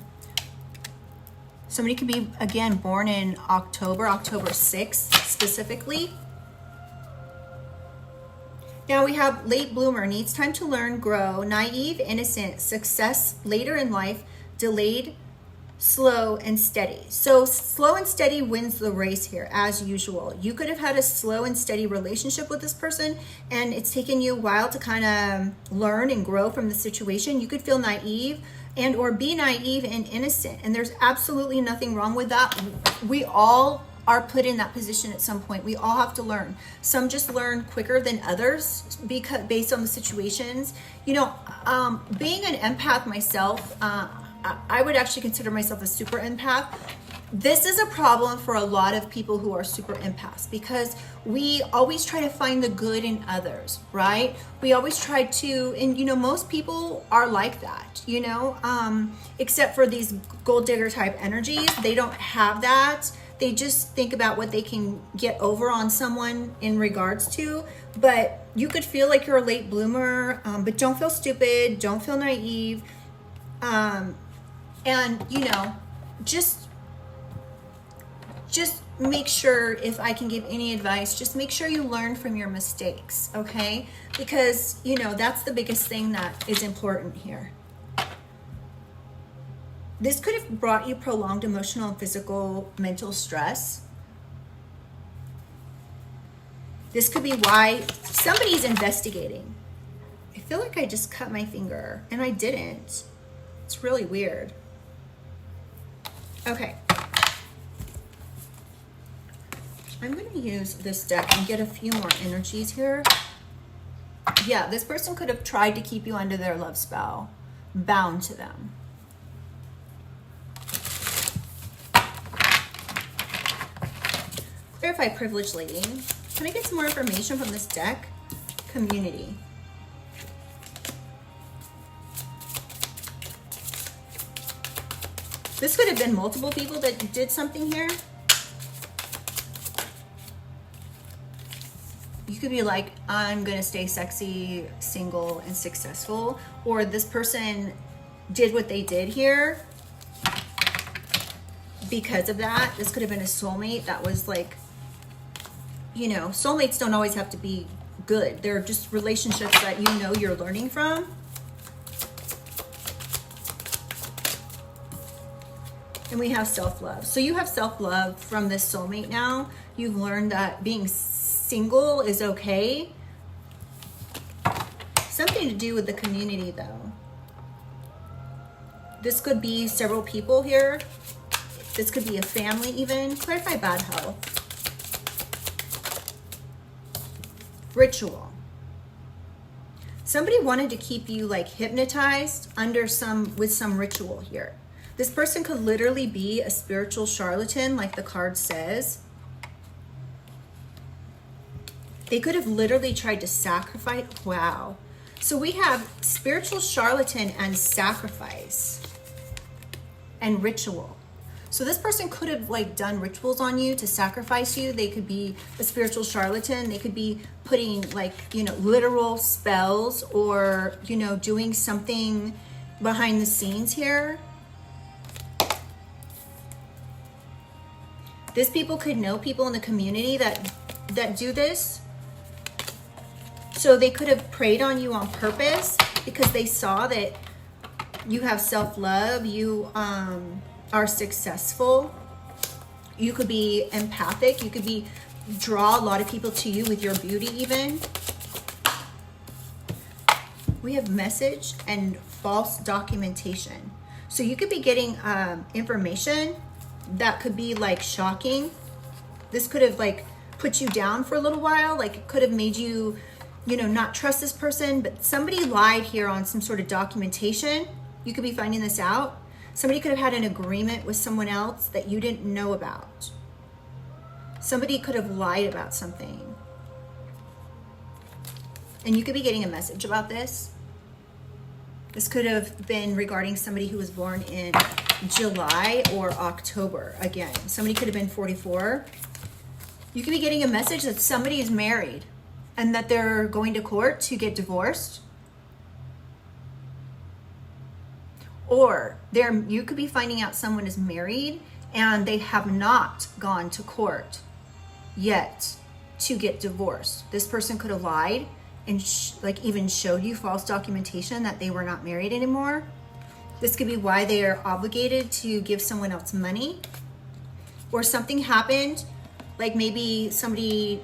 [SPEAKER 1] Somebody could be, again, born in October 6th specifically. Now we have late bloomer, needs time to learn, grow, naive, innocent, success later in life, delayed, slow, and steady. So slow and steady wins the race here, as usual. You could have had a slow and steady relationship with this person, and it's taken you a while to kind of learn and grow from the situation. You could feel naive and or be naive and innocent, and there's absolutely nothing wrong with that. We all are put in that position at some point. We all have to learn. Some just learn quicker than others because based on the situations. You know, being an empath myself, I would actually consider myself a super empath. This is a problem for a lot of people who are super empaths because we always try to find the good in others, right? We always try to, and you know, most people are like that, you know, except for these gold digger type energies. They don't have that. They just think about what they can get over on someone in regards to. But you could feel like you're a late bloomer, but don't feel stupid. Don't feel naive. And, you know, just make sure, if I can give any advice, just make sure you learn from your mistakes, okay? Because, you know, that's the biggest thing that is important here. This could have brought you prolonged emotional and physical mental stress. This could be why somebody's investigating. I feel like I just cut my finger, and I didn't. It's really weird. Okay. I'm going to use this deck and get a few more energies here. Yeah, this person could have tried to keep you under their love spell, bound to them. Clarify privilege lady. Can I get some more information from this deck? Community. This could have been multiple people that did something here. You could be like, I'm gonna stay sexy, single, and successful. Or this person did what they did here because of that. This could have been a soulmate that was like, you know, soulmates don't always have to be good. They're just relationships that you know you're learning from. And we have self-love. So you have self-love from this soulmate now. You've learned that being single is okay. Something to do with the community though. This could be several people here. This could be a family even. Clarify bad health. Ritual. Somebody wanted to keep you like hypnotized with some ritual here. This person could literally be a spiritual charlatan, like the card says. They could have literally tried to sacrifice. Wow. So we have spiritual charlatan and sacrifice and ritual. So this person could have like done rituals on you to sacrifice you. They could be a spiritual charlatan. They could be putting like, you know, literal spells or, you know, doing something behind the scenes here. These people could know people in the community that do this. So they could have preyed on you on purpose because they saw that you have self-love, you are successful, you could be empathic, you could draw a lot of people to you with your beauty even. We have message and false documentation. So you could be getting information that could be like shocking. This could have like put you down for a little while. Like it could have made you, you know, not trust this person, but somebody lied here on some sort of documentation. You could be finding this out. Somebody could have had an agreement with someone else that you didn't know about. Somebody could have lied about something. And you could be getting a message about this. This could have been regarding somebody who was born in July or October. Again, somebody could have been 44. You could be getting a message that somebody is married and that they're going to court to get divorced. Or you could be finding out someone is married and they have not gone to court yet to get divorced. This person could have lied and like even showed you false documentation that they were not married anymore. This could be why they are obligated to give someone else money. Or something happened, like maybe somebody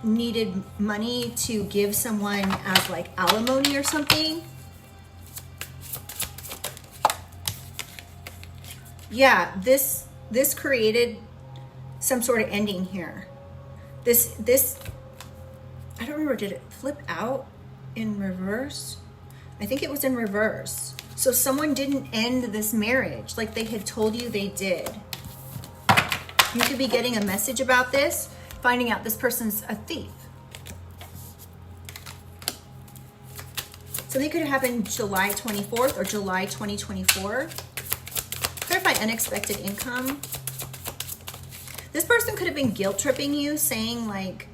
[SPEAKER 1] needed money to give someone as like alimony or something. Yeah, this created some sort of ending here. This I don't remember, did it flip out in reverse? I think it was in reverse. So someone didn't end this marriage like they had told you they did. You could be getting a message about this, finding out this person's a thief. Something could have happened July 24th or July 2024. Clarify unexpected income. This person could have been guilt tripping you, saying like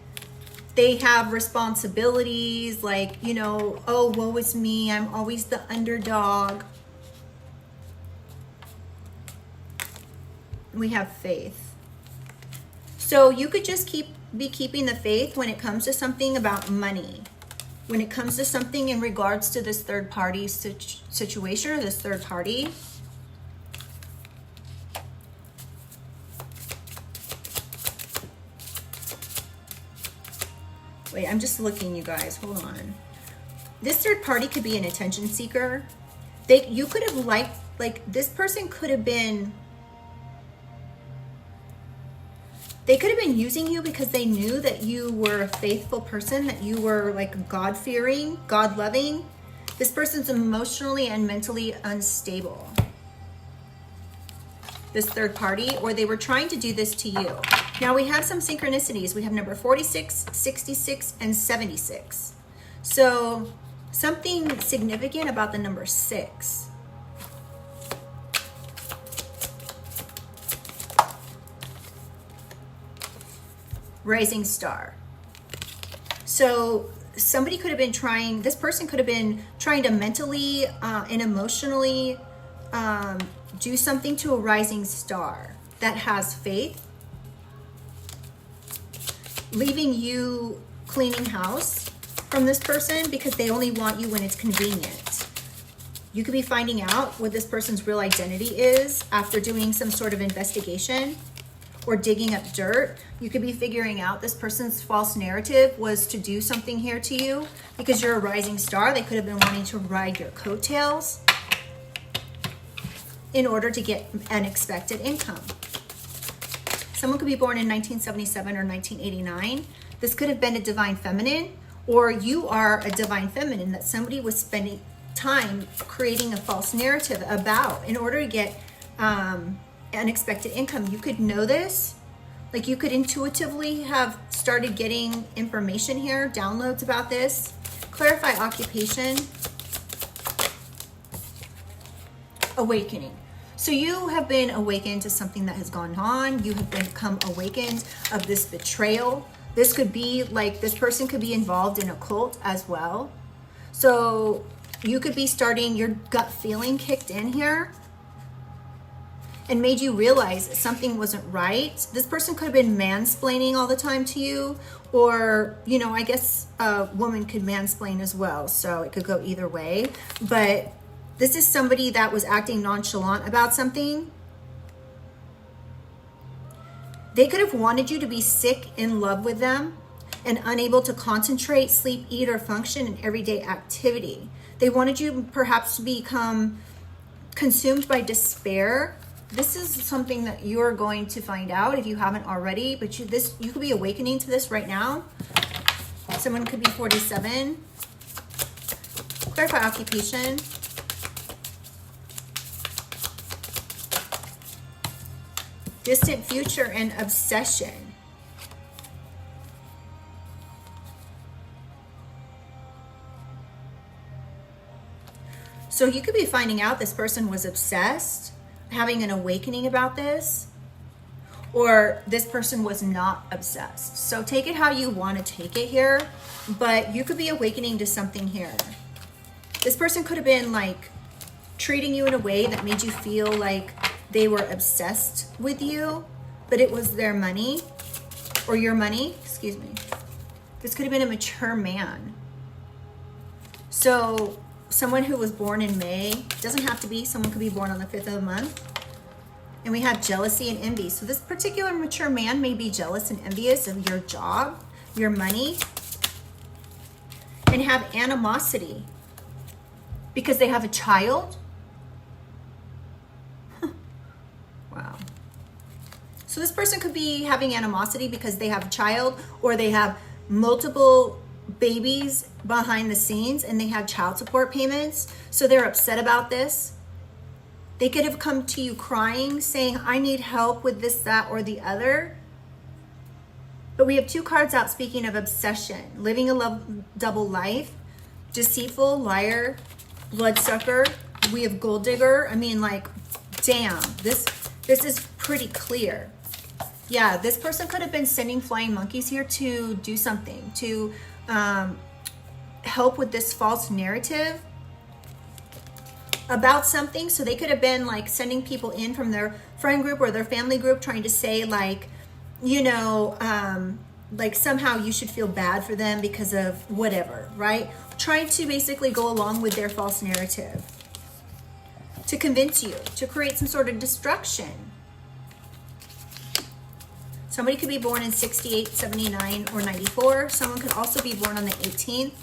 [SPEAKER 1] they have responsibilities, like, you know, oh, woe is me, I'm always the underdog. We have faith. So you could just be keeping the faith when it comes to something about money. When it comes to something in regards to this third party situation or this third party. Wait, I'm just looking, you guys. Hold on. This third party could be an attention seeker. You could have like this person could have been. They could have been using you because they knew that you were a faithful person, that you were like God-fearing, God-loving. This person's emotionally and mentally unstable. This third party, or they were trying to do this to you. Now we have some synchronicities. We have number 46, 66, and 76. So something significant about the number 6. Rising star. So somebody could have been trying, this person could have been trying to mentally and emotionally do something to a rising star that has faith, leaving you cleaning house from this person because they only want you when it's convenient. You could be finding out what this person's real identity is after doing some sort of investigation or digging up dirt. You could be figuring out this person's false narrative was to do something here to you because you're a rising star. They could have been wanting to ride your coattails in order to get unexpected income. Someone could be born in 1977 or 1989. This could have been a divine feminine, or you are a divine feminine that somebody was spending time creating a false narrative about in order to get unexpected income. You could know this, like you could intuitively have started getting information here, downloads about this. Clarify occupation. Awakening. So you have been awakened to something that has gone on. You have become awakened of this betrayal. This could be like, this person could be involved in a cult as well. So you could be starting, your gut feeling kicked in here and made you realize something wasn't right. This person could have been mansplaining all the time to you, or, you know, I guess a woman could mansplain as well. So it could go either way. But this is somebody that was acting nonchalant about something. They could have wanted you to be sick in love with them and unable to concentrate, sleep, eat, or function in everyday activity. They wanted you perhaps to become consumed by despair. This is something that you're going to find out if you haven't already, but you could be awakening to this right now. Someone could be 47. Clarify occupation. Distant future and obsession. So you could be finding out this person was obsessed, having an awakening about this, or this person was not obsessed. So take it how you want to take it here, but you could be awakening to something here. This person could have been like treating you in a way that made you feel like they were obsessed with you, but it was their money or your money, excuse me. This could have been a mature man. So someone who was born in May, doesn't have to be, someone could be born on the 5th of the month. And we have jealousy and envy. So this particular mature man may be jealous and envious of your job, your money, and have animosity because they have a child. Wow. So this person could be having animosity because they have a child, or they have multiple babies behind the scenes and they have child support payments. So they're upset about this. They could have come to you crying, saying, I need help with this, that, or the other. But we have 2 cards out speaking of obsession, living a double life, deceitful, liar, bloodsucker. We have gold digger. I mean, like, damn, this is pretty clear. Yeah, this person could have been sending flying monkeys here to do something, to help with this false narrative about something. So they could have been like sending people in from their friend group or their family group trying to say like, you know, like somehow you should feel bad for them because of whatever, right? Trying to basically go along with their false narrative to convince you, to create some sort of destruction. Somebody could be born in 68, 79, or 94. Someone could also be born on the 18th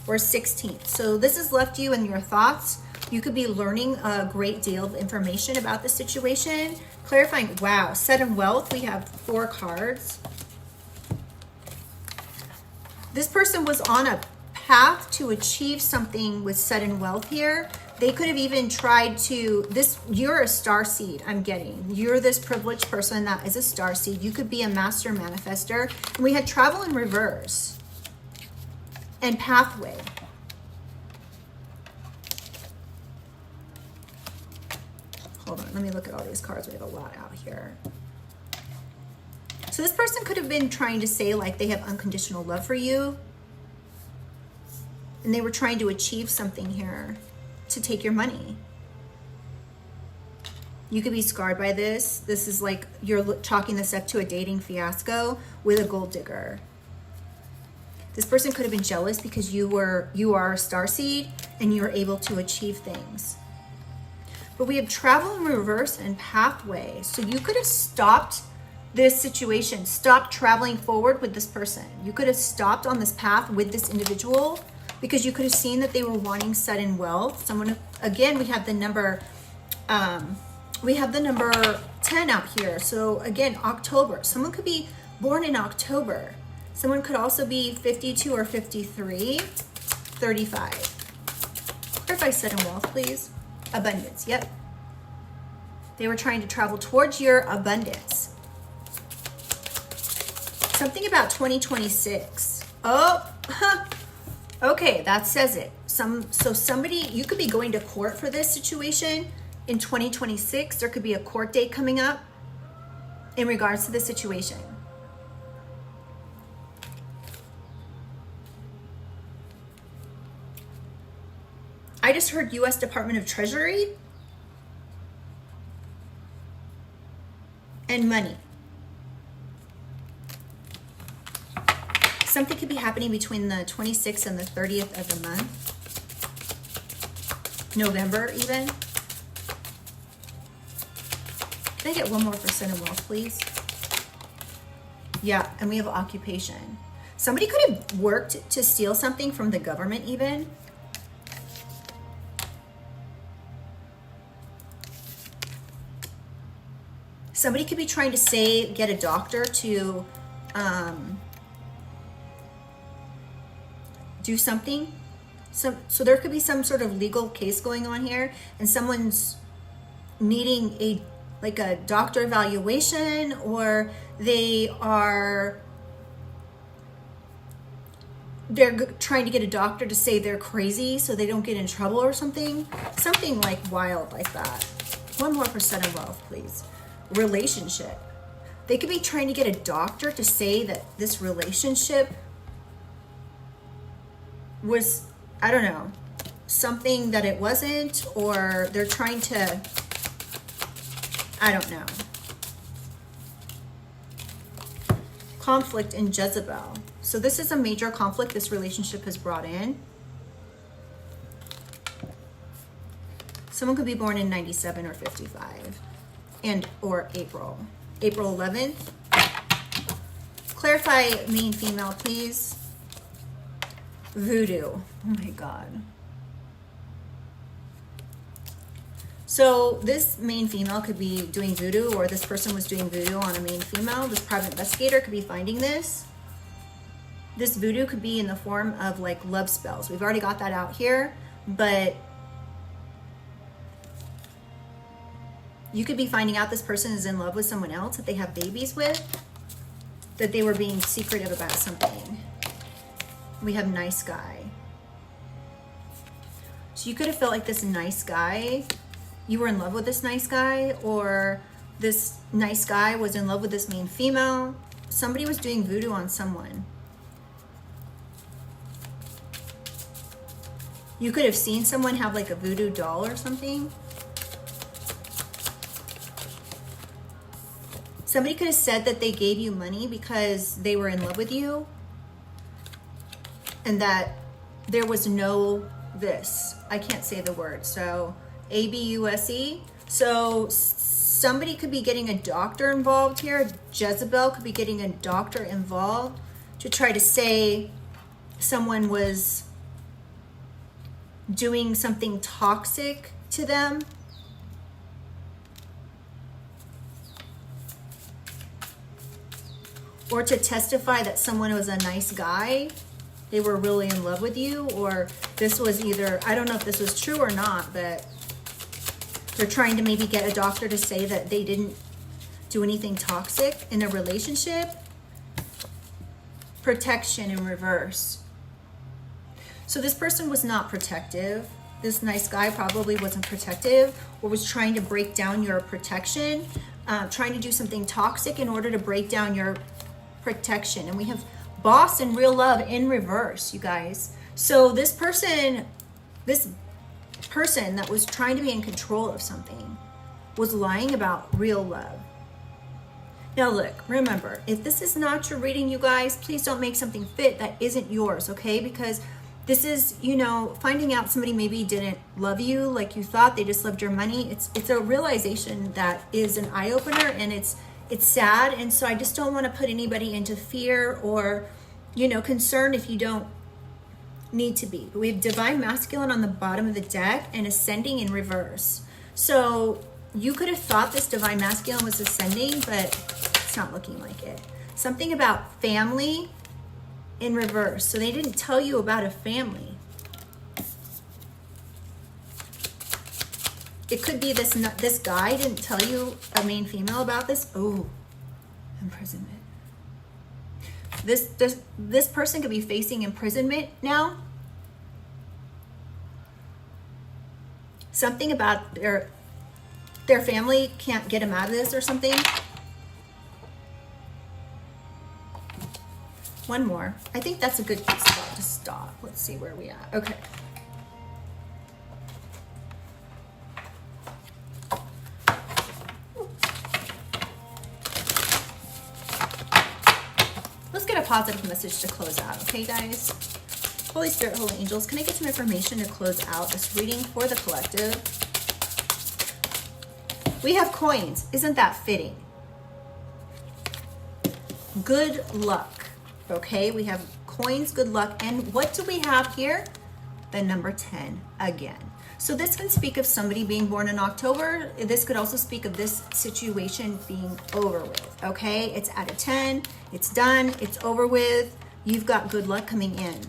[SPEAKER 1] or 16th. So this has left you in your thoughts. You could be learning a great deal of information about the situation. Clarifying, wow, sudden wealth. We have 4 cards. This person was on a path to achieve something with sudden wealth here. They could have even tried to, you're a star seed, I'm getting. You're this privileged person that is a star seed. You could be a master manifester. And we had travel in reverse and pathway. Hold on, let me look at all these cards. We have a lot out here. So this person could have been trying to say like they have unconditional love for you. And they were trying to achieve something here to take your money. You could be scarred by this. This is like you're chalking this up to a dating fiasco with a gold digger. This person could have been jealous because you are a starseed and you're able to achieve things. But we have travel in reverse and pathway. So you could have stopped this situation, stopped traveling forward with this person. You could have stopped on this path with this individual because you could have seen that they were wanting sudden wealth. Someone, again, we have the number 10 out here. So again, October. Someone could be born in October. Someone could also be 52 or 53, 35. Clarify sudden wealth, please. Abundance, yep. They were trying to travel towards your abundance. Something about 2026. Oh, okay, that says it. So somebody, you could be going to court for this situation in 2026. There could be a court date coming up in regards to this situation. I just heard U.S. Department of Treasury and money. Something could be happening between the 26th and the 30th of the month. November even. Can I get one more for sudden wealth, please? Yeah, and we have occupation. Somebody could have worked to steal something from the government even. Somebody could be trying to get a doctor to do something. So there could be some sort of legal case going on here, and someone's needing a doctor evaluation, or they're trying to get a doctor to say they're crazy so they don't get in trouble or something like wild like that. One more for sudden wealth, please. Relationship. They could be trying to get a doctor to say that this relationship was, I don't know, something that it wasn't, or they're trying to, I don't know. Conflict in Jezebel. So this is a major conflict this relationship has brought in. Someone could be born in 97 or 55. Or April 11th. Clarify main female, please. Voodoo. Oh my God. So this main female could be doing voodoo, or this person was doing voodoo on a main female. This private investigator could be finding this. This voodoo could be in the form of like love spells. We've already got that out here, but you could be finding out this person is in love with someone else that they have babies with, that they were being secretive about something. We have nice guy. So you could have felt like this nice guy, you were in love with this nice guy, or this nice guy was in love with this main female. Somebody was doing voodoo on someone. You could have seen someone have like a voodoo doll or something. Somebody could have said that they gave you money because they were in love with you, and that there was no this. I can't say the word. So ABUSE. So somebody could be getting a doctor involved here. Jezebel could be getting a doctor involved to try to say someone was doing something toxic to them. Or to testify that someone was a nice guy, they were really in love with you, or this was either, I don't know if this was true or not, but they're trying to maybe get a doctor to say that they didn't do anything toxic in a relationship. Protection in reverse. So this person was not protective. This nice guy probably wasn't protective, or was trying to break down your protection, trying to do something toxic in order to break down your protection. And we have boss and real love in reverse, you guys. So this person that was trying to be in control of something was lying about real love. Now look, remember, if this is not your reading, you guys, please don't make something fit that isn't yours, okay? Because This is, you know, finding out somebody maybe didn't love you like you thought, they just loved your money. It's a realization that is an eye-opener, and it's sad. And so I just don't want to put anybody into fear or, you know, concern if you don't need to be. But we have divine masculine on the bottom of the deck and ascending in reverse. So you could have thought this divine masculine was ascending, but it's not looking like it. Something about family in reverse. So they didn't tell you about a family. It could be this guy didn't tell you, a main female, about this. Oh, imprisonment. This person could be facing imprisonment now. Something about their family can't get them out of this or something. One more. I think that's a good spot to stop. Let's see where we at. Okay. Let's get a positive message to close out, okay, guys? Holy Spirit, Holy Angels, can I get some information to close out this reading for the collective? We have coins. Isn't that fitting? Good luck. Okay, we have coins, good luck. And what do we have here? The number 10 again. So this can speak of somebody being born in October. This could also speak of this situation being over with. Okay, it's out of 10. It's done. It's over with. You've got good luck coming in.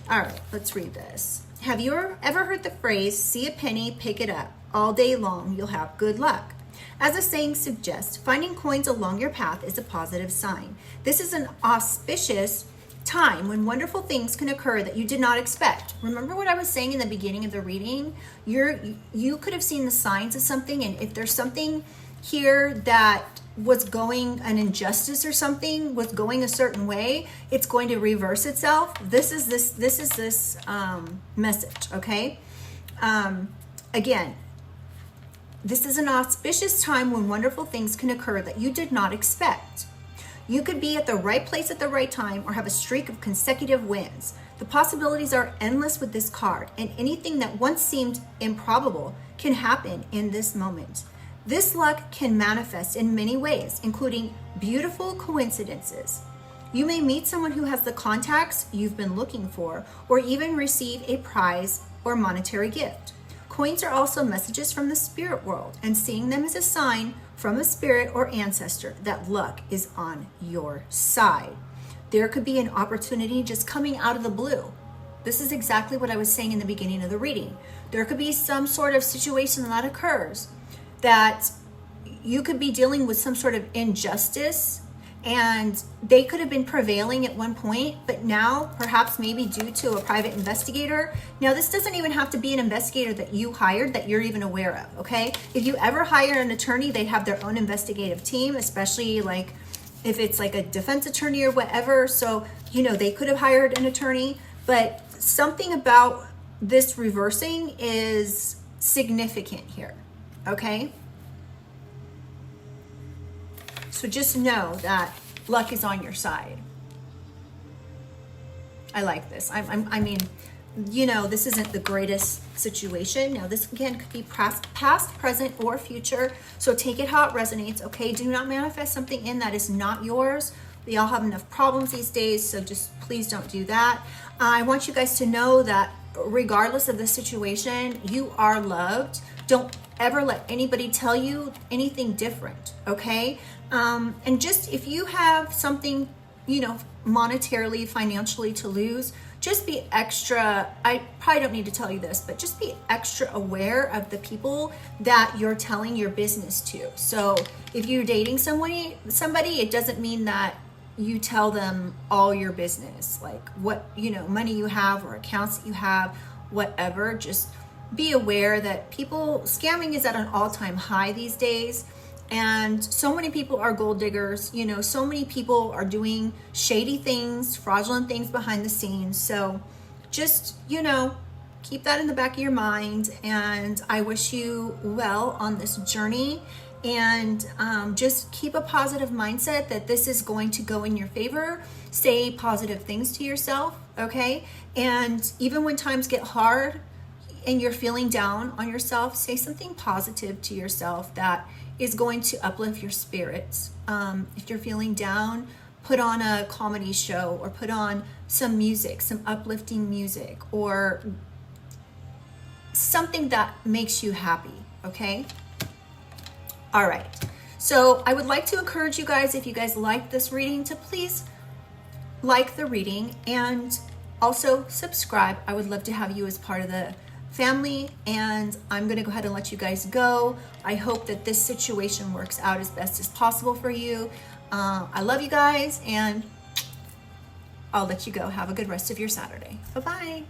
[SPEAKER 1] All right, let's read this. Have you ever heard the phrase, see a penny, pick it up? All day long, you'll have good luck. As the saying suggests, finding coins along your path is a positive sign. This is an auspicious time when wonderful things can occur that you did not expect. Remember what I was saying in the beginning of the reading? You could have seen the signs of something, and if there's something here that was going, an injustice or something was going a certain way, it's going to reverse itself. This is this message, okay? Again, this is an auspicious time when wonderful things can occur that you did not expect. You could be at the right place at the right time or have a streak of consecutive wins. The possibilities are endless with this card, and anything that once seemed improbable can happen in this moment. This luck can manifest in many ways, including beautiful coincidences. You may meet someone who has the contacts you've been looking for, or even receive a prize or monetary gift. Coins are also messages from the spirit world, and seeing them as a sign from a spirit or ancestor that luck is on your side. There could be an opportunity just coming out of the blue. This is exactly what I was saying in the beginning of the reading. There could be some sort of situation that occurs that you could be dealing with some sort of injustice, and they could have been prevailing at one point, but now perhaps maybe due to a private investigator. Now this doesn't even have to be an investigator that you hired that you're even aware of, okay? If you ever hire an attorney, they have their own investigative team, especially like if it's like a defense attorney or whatever. So, you know, they could have hired an attorney, but something about this reversing is significant here, okay? So just know that luck is on your side. I like this. I mean, you know, this isn't the greatest situation. Now, this again could be past, present, or future. So take it how it resonates, okay? Do not manifest something in that is not yours. We all have enough problems these days, so just please don't do that. I want you guys to know that regardless of the situation, you are loved. Don't ever let anybody tell you anything different, okay? And just if you have something, you know, monetarily, financially to lose, just be extra, I probably don't need to tell you this, but just be extra aware of the people that you're telling your business to. So if you're dating somebody, it doesn't mean that you tell them all your business, like what, you know, money you have or accounts that you have, whatever. Just be aware that scamming is at an all-time high these days. And so many people are gold diggers, you know, so many people are doing shady things, fraudulent things behind the scenes. So just, you know, keep that in the back of your mind. And I wish you well on this journey. and just keep a positive mindset that this is going to go in your favor. Say positive things to yourself, okay? And even when times get hard and you're feeling down on yourself, say something positive to yourself that is going to uplift your spirits. If you're feeling down, put on a comedy show or put on some music, some uplifting music, or something that makes you happy, okay? All right. So I would like to encourage you guys, if you guys like this reading, to please like the reading and also subscribe. I would love to have you as part of the family, and I'm going to go ahead and let you guys go. I hope that this situation works out as best as possible for you. I love you guys, and I'll let you go. Have a good rest of your Saturday. Bye-bye.